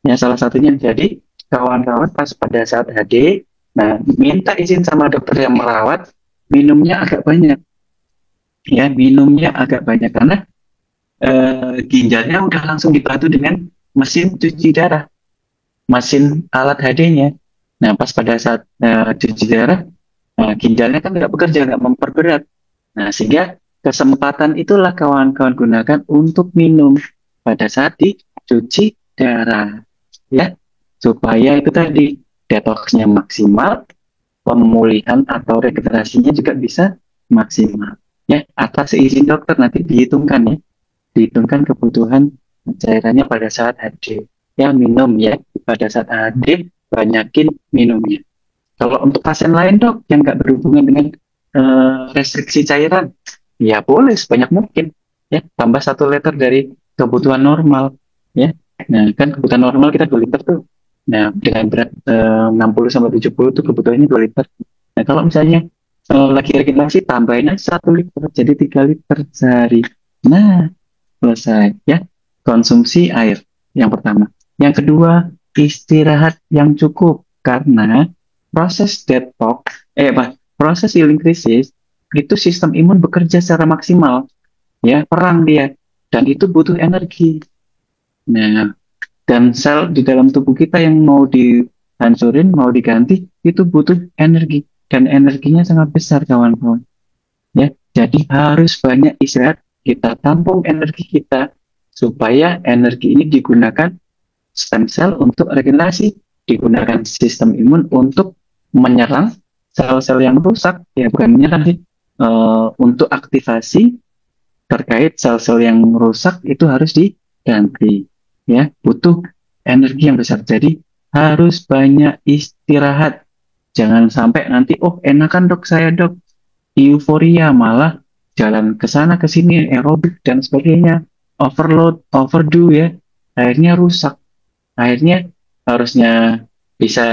Ya, salah satunya jadi kawan-kawan pas pada saat HD, nah minta izin sama dokter yang merawat, minumnya agak banyak. Ya, minumnya agak banyak karena ginjalnya udah langsung dibantu dengan mesin cuci darah, mesin alat HD-nya. Nah, pas pada saat cuci darah, ginjalnya kan nggak bekerja, nggak memperberat. Nah, sehingga kesempatan itulah kawan-kawan gunakan untuk minum pada saat dicuci darah, ya, supaya itu tadi detoksnya maksimal, pemulihan atau regenerasinya juga bisa maksimal. Ya, atas izin dokter nanti dihitungkan ya, dihitungkan kebutuhan cairannya pada saat HD. Ya, minum ya, pada saat HD banyakin minumnya. Kalau untuk pasien lain dok yang nggak berhubungan dengan restriksi cairan, ya boleh sebanyak mungkin. Ya, tambah 1 liter dari kebutuhan normal. Ya, nah kan kebutuhan normal kita 2 liter tuh. Nah, dengan berat 60 sampai 70 tuh kebutuhannya 2 liter. Nah, kalau misalnya lagi regenerasi tambahin aja 1 liter, jadi 3 liter sehari. Nah, selesai ya. Konsumsi air yang pertama. Yang kedua, istirahat yang cukup karena proses detox, proses healing krisis itu sistem imun bekerja secara maksimal, ya, perang dia, dan itu butuh energi. Nah, dan sel di dalam tubuh kita yang mau dihancurin, mau diganti, itu butuh energi, dan energinya sangat besar, kawan-kawan. Ya, jadi harus banyak istirahat, kita tampung energi kita, supaya energi ini digunakan stem cell untuk regenerasi, digunakan sistem imun untuk menyerang sel-sel yang rusak, ya bukan menyerang sih, untuk aktivasi terkait sel-sel yang rusak itu harus diganti, ya butuh energi yang besar. Jadi harus banyak istirahat. Jangan sampai nanti, oh enakan dok saya dok, euforia malah jalan ke sana ke sini aerobik dan sebagainya, overload, overdo ya, akhirnya rusak. Akhirnya harusnya bisa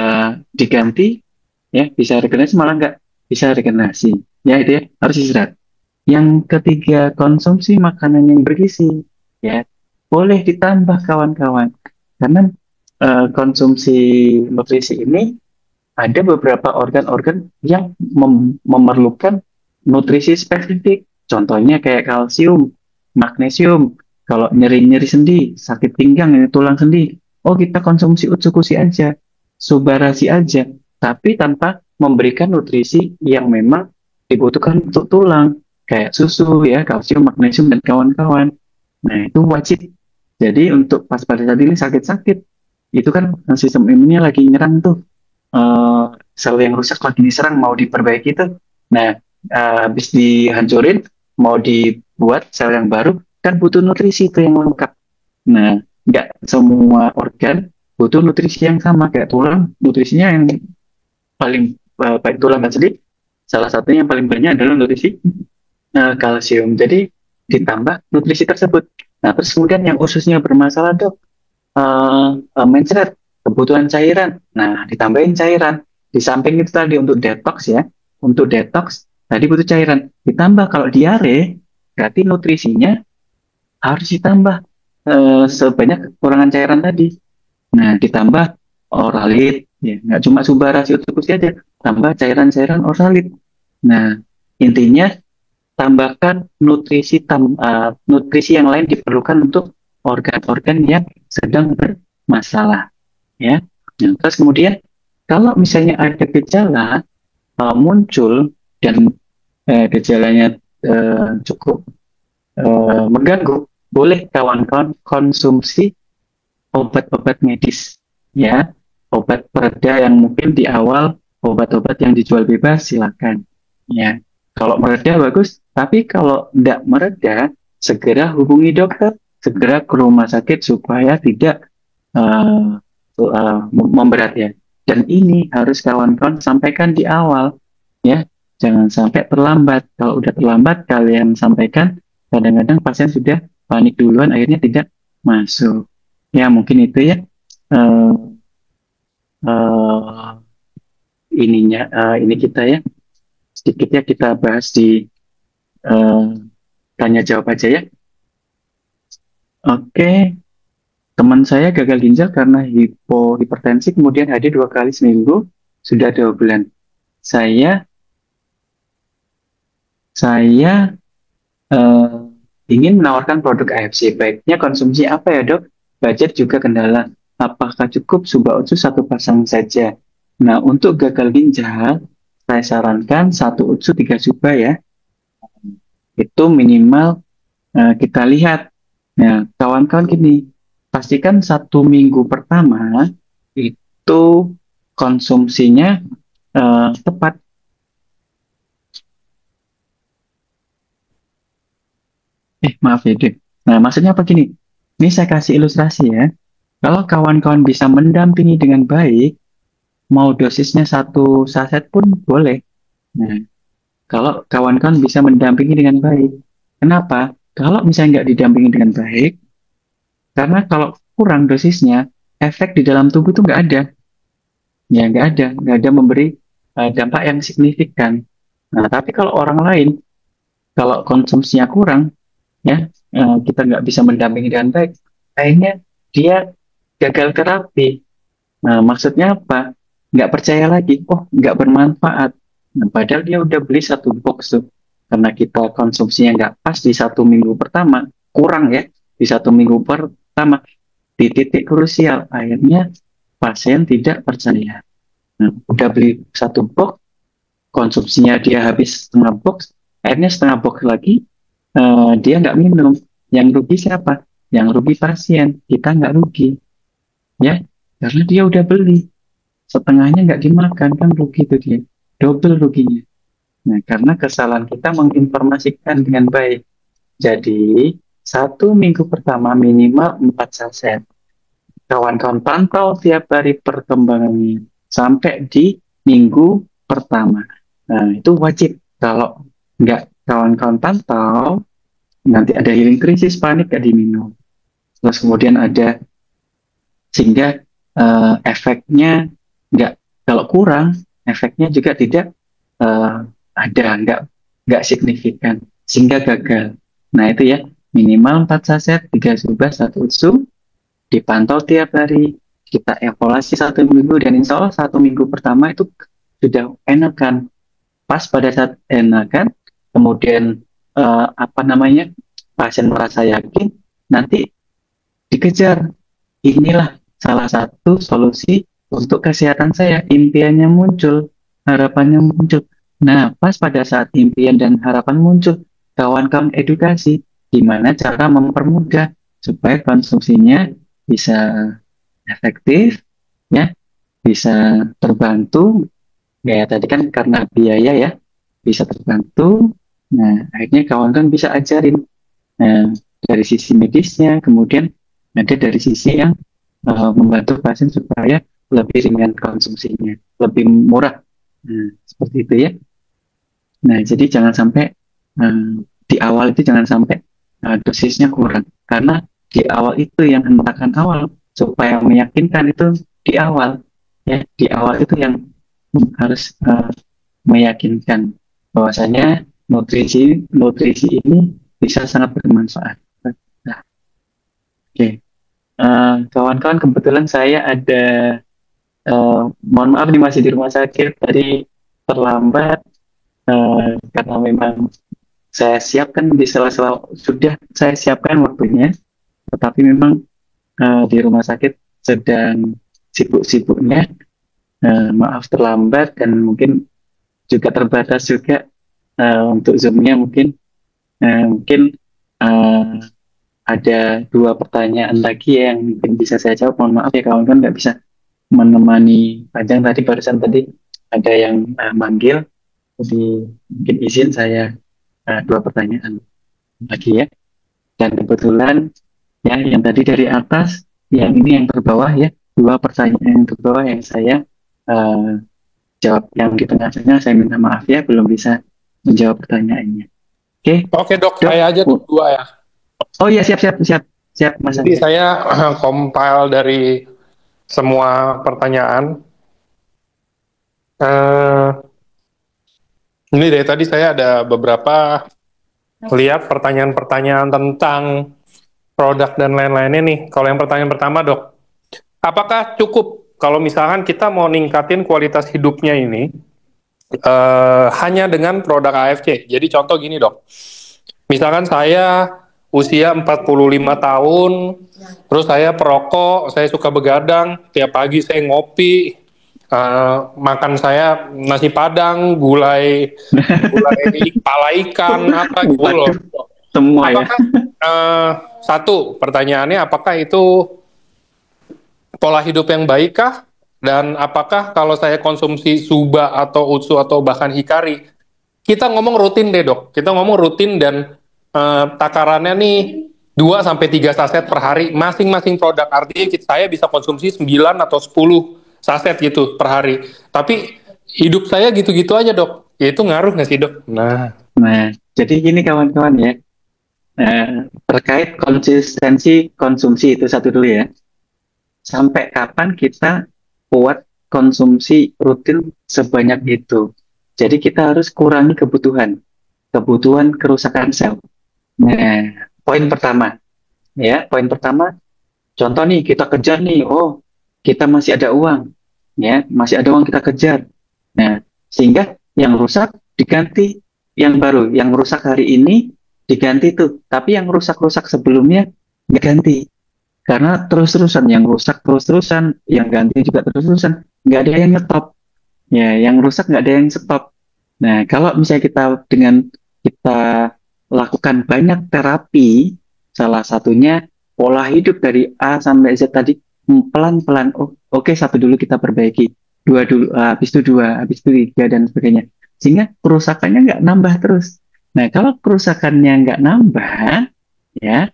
diganti, ya bisa regenerasi malah nggak bisa regenerasi. Ya itu ya harus istirahat. Yang ketiga, konsumsi makanan yang bergizi, ya boleh ditambah kawan-kawan, karena konsumsi nutrisi ini ada beberapa organ-organ yang memerlukan nutrisi spesifik. Contohnya kayak kalsium, magnesium. Kalau nyeri-nyeri sendi, sakit pinggang, ini tulang sendi, oh kita konsumsi utsukushi aja, subarasi aja, tapi tanpa memberikan nutrisi yang memang dibutuhkan untuk tulang, kayak susu ya, kalsium, magnesium, dan kawan-kawan. Nah, itu wajib. Jadi untuk pas pada saat ini sakit-sakit, itu kan sistem imunnya lagi nyerang tuh, eh, sel yang rusak lagi diserang mau diperbaiki tuh. Nah, habis dihancurin mau dibuat sel yang baru kan butuh nutrisi itu yang lengkap. Nah, nggak semua organ butuh nutrisi yang sama, kayak tulang nutrisinya yang paling baik tulang dan sendi, salah satunya yang paling banyak adalah nutrisi kalsium. Jadi ditambah nutrisi tersebut. Nah, terus kemudian yang ususnya bermasalah dok, mencret kebutuhan cairan. Nah, ditambahin cairan. Di samping itu tadi untuk detox ya, untuk detox tadi butuh cairan. Ditambah kalau diare, berarti nutrisinya harus ditambah sebanyak kekurangan cairan tadi. Nah, ditambah oralit, ya nggak cuma subarasi utsukushi aja, tambah cairan-cairan oralit. Nah, intinya tambahkan nutrisi yang lain diperlukan untuk organ-organ yang sedang bermasalah, ya. Nah, terus kemudian kalau misalnya ada gejala muncul dan gejalanya cukup mengganggu, boleh kawan-kawan konsumsi obat-obat medis, ya, obat pereda yang mungkin di awal obat-obat yang dijual bebas silakan, ya. Kalau mereda bagus, tapi kalau tidak mereda, segera hubungi dokter, segera ke rumah sakit supaya tidak memberat ya. Dan ini harus kawan-kawan sampaikan di awal, ya. Jangan sampai terlambat. Kalau udah terlambat, kalian sampaikan, kadang-kadang pasien sudah panik duluan, akhirnya tidak masuk. Ya, mungkin itu ya. eh eh, ini kita ya. Sedikit ya kita bahas di eh, tanya jawab aja ya. Oke, teman saya gagal ginjal karena hipertensi, kemudian HD 2 kali seminggu, sudah 2 bulan. Saya saya eh, ingin menawarkan produk AFC. Baiknya konsumsi apa ya dok? Budget juga kendala. Apakah cukup Suba Utsu satu pasang saja? Nah, untuk gagal ginjal, saya sarankan satu Utsu 3 Suba ya. Itu minimal kita lihat. Nah, kawan-kawan gini, pastikan 1 minggu pertama itu konsumsinya tepat. Maaf ya, Dek. Nah, maksudnya apa gini? Ini saya kasih ilustrasi ya. Kalau kawan-kawan bisa mendampingi dengan baik, mau dosisnya 1 saset pun boleh. Nah, kalau kawan-kawan bisa mendampingi dengan baik. Kenapa? Kalau misalnya nggak didampingi dengan baik, karena kalau kurang dosisnya, efek di dalam tubuh itu nggak ada. Ya, nggak ada memberi dampak yang signifikan. Nah, tapi kalau orang lain, kalau konsumsinya kurang, ya kita nggak bisa mendampingi dengan baik, akhirnya dia gagal terapi. Nah, maksudnya apa? Nggak percaya lagi, oh nggak bermanfaat. Nah, padahal dia udah beli 1 box tuh, karena kita konsumsinya nggak pas di 1 minggu pertama, kurang ya di 1 minggu pertama, di titik krusial, akhirnya pasien tidak percaya. Nah, udah beli 1 box, konsumsinya dia habis setengah box, akhirnya setengah box lagi dia nggak minum. Yang rugi siapa? Yang rugi pasien, kita nggak rugi, ya, karena dia udah beli setengahnya nggak dimakan, kan rugi itu dia, double ruginya. Nah, karena kesalahan kita menginformasikan dengan baik. Jadi 1 minggu pertama minimal 4 saset. Kawan-kawan pantau tiap hari perkembangannya sampai di minggu pertama. Nah, itu wajib. Kalau nggak kawan-kawan pantau, nanti ada healing krisis, panik, nggak diminum. Terus kemudian ada, sehingga efeknya nggak, kalau kurang, efeknya juga tidak ada, nggak signifikan, sehingga gagal. Nah, itu ya, minimal 4 saset, 3 Suba, 1 Utsu, dipantau tiap hari, kita evaluasi 1 minggu, dan insya Allah 1 minggu pertama itu sudah enakan. Pas pada saat enakan, kemudian apa namanya, pasien merasa yakin, nanti dikejar. Inilah salah satu solusi untuk kesehatan saya. Impiannya muncul, harapannya muncul. Nah, pas pada saat impian dan harapan muncul, kawan-kawan edukasi gimana cara mempermudah supaya konsumsinya bisa efektif, ya, bisa terbantu. Ya, tadi kan karena biaya ya, bisa terbantu. Nah, akhirnya kawan-kawan bisa ajarin dari sisi medisnya, kemudian ada dari sisi yang membantu pasien supaya lebih ringan konsumsinya, lebih murah. Nah, seperti itu ya. Nah, jadi jangan sampai di awal itu jangan sampai dosisnya kurang, karena di awal itu yang hentakan awal supaya meyakinkan itu di awal, ya, di awal itu yang harus meyakinkan bahwasanya nutrisi nutrisi ini bisa sangat bermanfaat. Nah, oke. Kawan-kawan, kebetulan saya ada, mohon maaf nih masih di rumah sakit, tadi terlambat karena memang saya siapkan di sela-sela, sudah saya siapkan waktunya, tetapi memang di rumah sakit sedang sibuk-sibuknya. Maaf terlambat, dan mungkin juga terbatas juga untuk Zoom-nya, mungkin eh, ada 2 pertanyaan lagi yang mungkin bisa saya jawab. Mohon maaf ya kawan-kawan, nggak bisa menemani panjang tadi, barusan tadi ada yang manggil, jadi mungkin izin saya 2 pertanyaan lagi ya. Dan kebetulan ya, yang tadi dari atas, yang ini yang terbawah ya, 2 pertanyaan yang terbawah yang saya eh, jawab. Yang di tengah-tengah saya minta maaf ya, belum bisa menjawab pertanyaannya. Oke, Oke dok, Dok. saya aja dok 2 ya. Oh iya, siap Mas Jadi Andi. saya compile dari semua pertanyaan. Eh, ini dari tadi saya ada beberapa lihat pertanyaan-pertanyaan tentang produk dan lain-lainnya nih. Kalau yang pertanyaan pertama dok, apakah cukup kalau misalkan kita mau ningkatin kualitas hidupnya ini hanya dengan produk AFC? Jadi contoh gini dok, misalkan saya usia 45 tahun, terus saya perokok, saya suka begadang, tiap pagi saya ngopi, makan saya nasi padang, gulai kepala ikan, apa gitu loh. Waduh, semua ya. Apakah satu pertanyaannya, apakah itu pola hidup yang baik kah? Dan apakah kalau saya konsumsi suba atau utsu atau bahkan hikari, kita ngomong rutin deh dok, kita ngomong rutin dan takarannya nih 2 sampai 3 saset per hari masing-masing produk. Artinya saya bisa konsumsi 9 atau 10 saset gitu per hari. Tapi hidup saya gitu-gitu aja dok. Ya itu ngaruh nggak sih dok? Nah, Nah, jadi gini kawan-kawan ya, terkait konsistensi konsumsi itu satu dulu ya. Sampai kapan kita buat konsumsi rutin sebanyak itu? Jadi kita harus kurangi kebutuhan kerusakan sel. Nah, poin pertama, ya, poin pertama, contoh nih kita kejar nih, oh kita masih ada uang, ya, masih ada uang kita kejar. Nah, sehingga yang rusak diganti yang baru, yang rusak hari ini diganti tuh, tapi yang rusak-rusak sebelumnya diganti. Karena terus-terusan yang rusak terus-terusan, yang ganti juga terus-terusan, nggak ada yang ngetop. Ya, yang rusak nggak ada yang stop. Nah, kalau misalnya kita lakukan banyak terapi, salah satunya pola hidup dari A sampai Z tadi pelan-pelan. Oh, oke, satu dulu kita perbaiki, dua dulu, habis itu tiga dan sebagainya. Sehingga kerusakannya nggak nambah terus. Nah, kalau kerusakannya nggak nambah, ya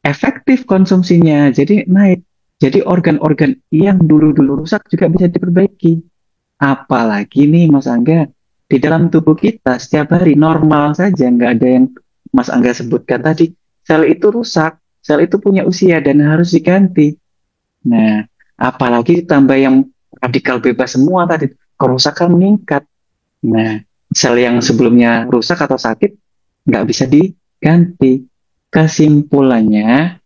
efektif konsumsinya, jadi naik. Jadi organ-organ yang dulu-dulu rusak juga bisa diperbaiki. Apalagi nih Mas Angga, di dalam tubuh kita setiap hari normal saja, nggak ada yang Mas Angga sebutkan tadi. Sel itu rusak, sel itu punya usia dan harus diganti. Nah, apalagi ditambah yang radikal bebas semua tadi, kerusakan meningkat. Nah, sel yang sebelumnya rusak atau sakit nggak bisa diganti. Kesimpulannya,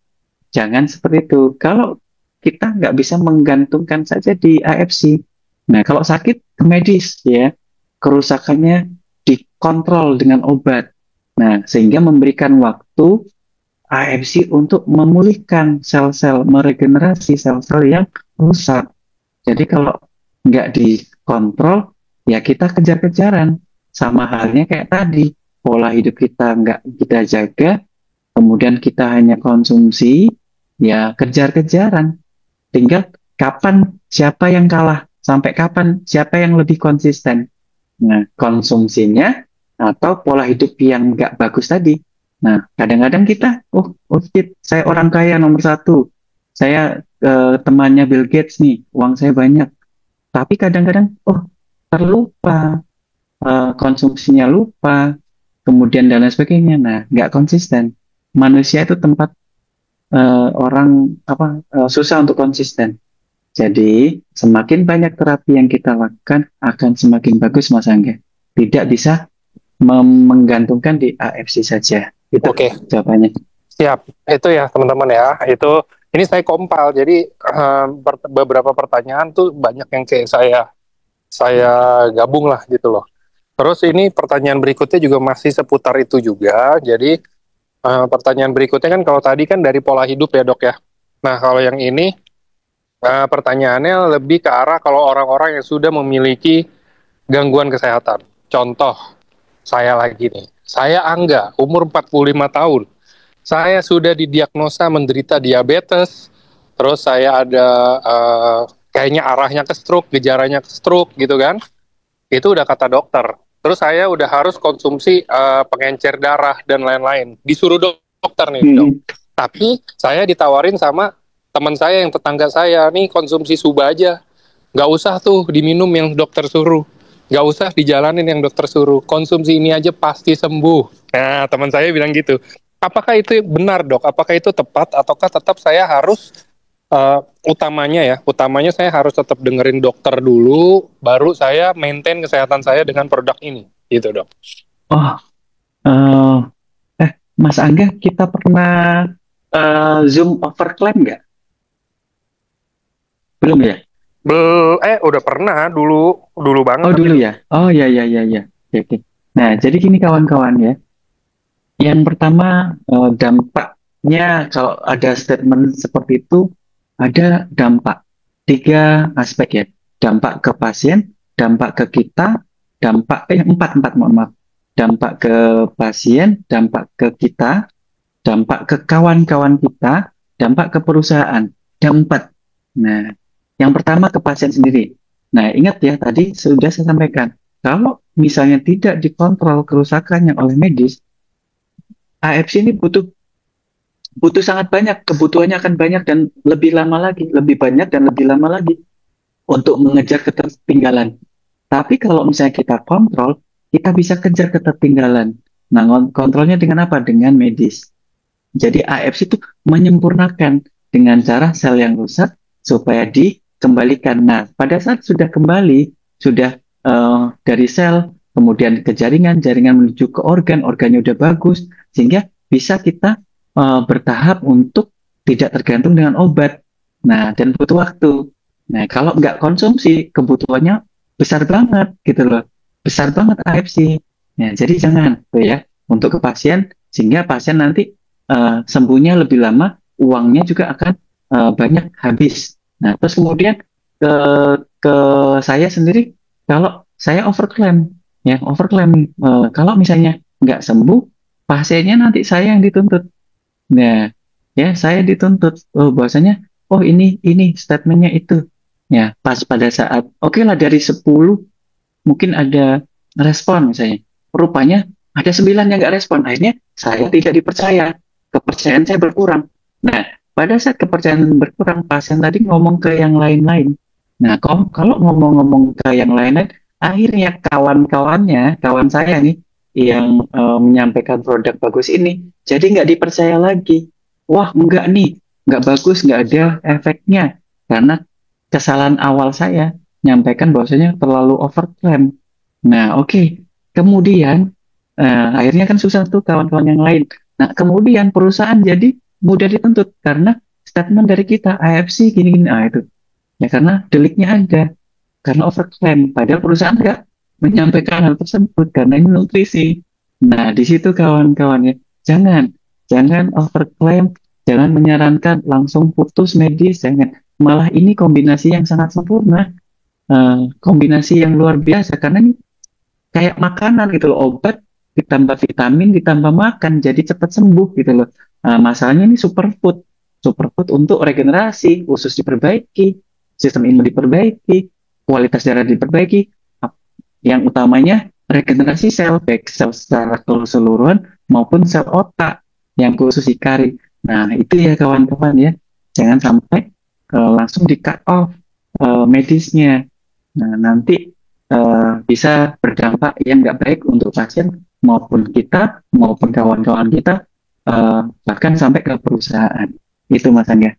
jangan seperti itu. Kalau kita nggak bisa menggantungkan saja di AFC. Nah, kalau sakit ke medis ya, kerusakannya dikontrol dengan obat. Nah, sehingga memberikan waktu AFC untuk memulihkan sel-sel, meregenerasi sel-sel yang rusak. Jadi kalau nggak dikontrol, ya kita kejar-kejaran. Sama halnya kayak tadi, pola hidup kita nggak kita jaga, kemudian kita hanya konsumsi, ya kejar-kejaran. Tinggal kapan siapa yang kalah, sampai kapan siapa yang lebih konsisten. Nah, konsumsinya atau pola hidup yang nggak bagus tadi. Nah, kadang-kadang kita, oh shit, saya orang kaya nomor satu. Saya temannya Bill Gates nih, uang saya banyak. Tapi kadang-kadang, oh terlupa, konsumsinya lupa, kemudian dan lain sebagainya. Nah, nggak konsisten. Manusia itu tempat orang susah untuk konsisten. Jadi, semakin banyak terapi yang kita lakukan akan semakin bagus, Mas Angga. Tidak bisa menggantungkan di AFC saja. Itu oke. jawabannya. Siap, itu ya teman-teman ya. Itu ini saya kompal. Jadi beberapa pertanyaan tuh banyak yang kayak saya gabung lah gitu loh. Terus ini pertanyaan berikutnya juga masih seputar itu juga. Jadi pertanyaan berikutnya kan kalau tadi kan dari pola hidup ya dok ya. Nah kalau yang ini pertanyaannya lebih ke arah kalau orang-orang yang sudah memiliki gangguan kesehatan. Contoh, saya lagi nih. Saya Angga, umur 45 tahun. Saya sudah didiagnosa menderita diabetes. Terus saya ada kayaknya arahnya ke stroke, gejalanya ke stroke gitu kan. Itu udah kata dokter. Terus saya udah harus konsumsi pengencer darah dan lain-lain. Disuruh dokter nih, dok. Tapi saya ditawarin sama teman saya yang tetangga saya, nih konsumsi suba aja. Nggak usah tuh diminum yang dokter suruh. Nggak usah dijalanin yang dokter suruh. Konsumsi ini aja pasti sembuh. Nah, teman saya bilang gitu. Apakah itu benar, dok? Apakah itu tepat? Ataukah tetap saya harus utamanya saya harus tetap dengerin dokter dulu, baru saya maintain kesehatan saya dengan produk ini, gitu dok. Oh, Mas Angga, kita pernah Zoom overclaim nggak? Belum ya? Udah pernah dulu banget. Oh dulu ya? Oh ya. Oke. Nah, jadi gini kawan-kawan ya, Yang pertama, dampaknya kalau ada statement seperti itu, ada dampak. Tiga aspek ya. Dampak ke pasien, dampak ke kita, empat, mohon maaf. Dampak ke pasien, dampak ke kita, dampak ke kawan-kawan kita, dampak ke perusahaan. Ada empat. Nah, yang pertama ke pasien sendiri. Nah, ingat ya, tadi sudah saya sampaikan. Kalau misalnya tidak dikontrol kerusakannya oleh medis, AFC ini butuh butuh sangat banyak, kebutuhannya akan banyak dan lebih lama lagi, lebih banyak dan lebih lama lagi untuk mengejar ketertinggalan. Tapi kalau misalnya kita kontrol, kita bisa kejar ketertinggalan. Nah, kontrolnya dengan apa? Dengan medis. Jadi AFC itu menyempurnakan dengan cara sel yang rusak supaya dikembalikan. Nah, pada saat sudah kembali, sudah dari sel, kemudian ke jaringan, jaringan menuju ke organ, organnya udah bagus, sehingga bisa kita bertahap untuk tidak tergantung dengan obat. Nah, dan butuh waktu. Nah, kalau nggak konsumsi, kebutuhannya besar banget gitu loh. Besar banget AFC. Nah, jadi jangan tuh ya untuk ke pasien sehingga pasien nanti sembuhnya lebih lama, uangnya juga akan banyak habis. Nah, terus kemudian ke ke saya sendiri, kalau saya overclaim, ya overclaim, kalau misalnya nggak sembuh, pasiennya nanti saya yang dituntut. Nah, ya saya dituntut, oh bahwasanya, oh ini statementnya itu. Ya, pas pada saat, oke lah dari 10 mungkin ada respon misalnya. Rupanya ada 9 yang nggak respon. Akhirnya saya tidak dipercaya. Kepercayaan saya berkurang. Nah, pada saat kepercayaan berkurang, pasien tadi ngomong ke yang lain-lain. Nah, kalau ngomong-ngomong ke yang lain-lain, akhirnya kawan-kawannya, kawan saya nih, yang menyampaikan produk bagus ini, jadi nggak dipercaya lagi. Wah, enggak nih, nggak bagus, nggak ada efeknya. Karena kesalahan awal saya, nyampaikan bahwasanya terlalu overclaim. Nah, oke. Kemudian, akhirnya kan susah tuh kawan-kawan yang lain. Nah, kemudian perusahaan jadi mudah dituntut karena statement dari kita, AFC gini-gini. Ah, itu. Ya, karena deliknya ada. Karena overclaim. Padahal perusahaan nggak menyampaikan hal tersebut karena ini nutrisi. Nah, di situ kawan-kawan ya. Jangan. Jangan overclaim. Jangan menyarankan langsung putus medis. Jangan. Malah ini kombinasi yang sangat sempurna, kombinasi yang luar biasa karena ini kayak makanan gitu loh, obat ditambah vitamin ditambah makan jadi cepat sembuh gitu loh. Masalahnya ini superfood untuk regenerasi, usus diperbaiki, sistem imun diperbaiki, kualitas darah diperbaiki, yang utamanya regenerasi sel, baik sel secara keseluruhan maupun sel otak yang khusus Ikari. Nah, itu ya kawan-kawan ya, jangan sampai langsung di cut off medisnya. Nah, nanti bisa berdampak yang nggak baik untuk pasien maupun kita maupun kawan-kawan kita, bahkan sampai ke perusahaan. Itu Mas Angga.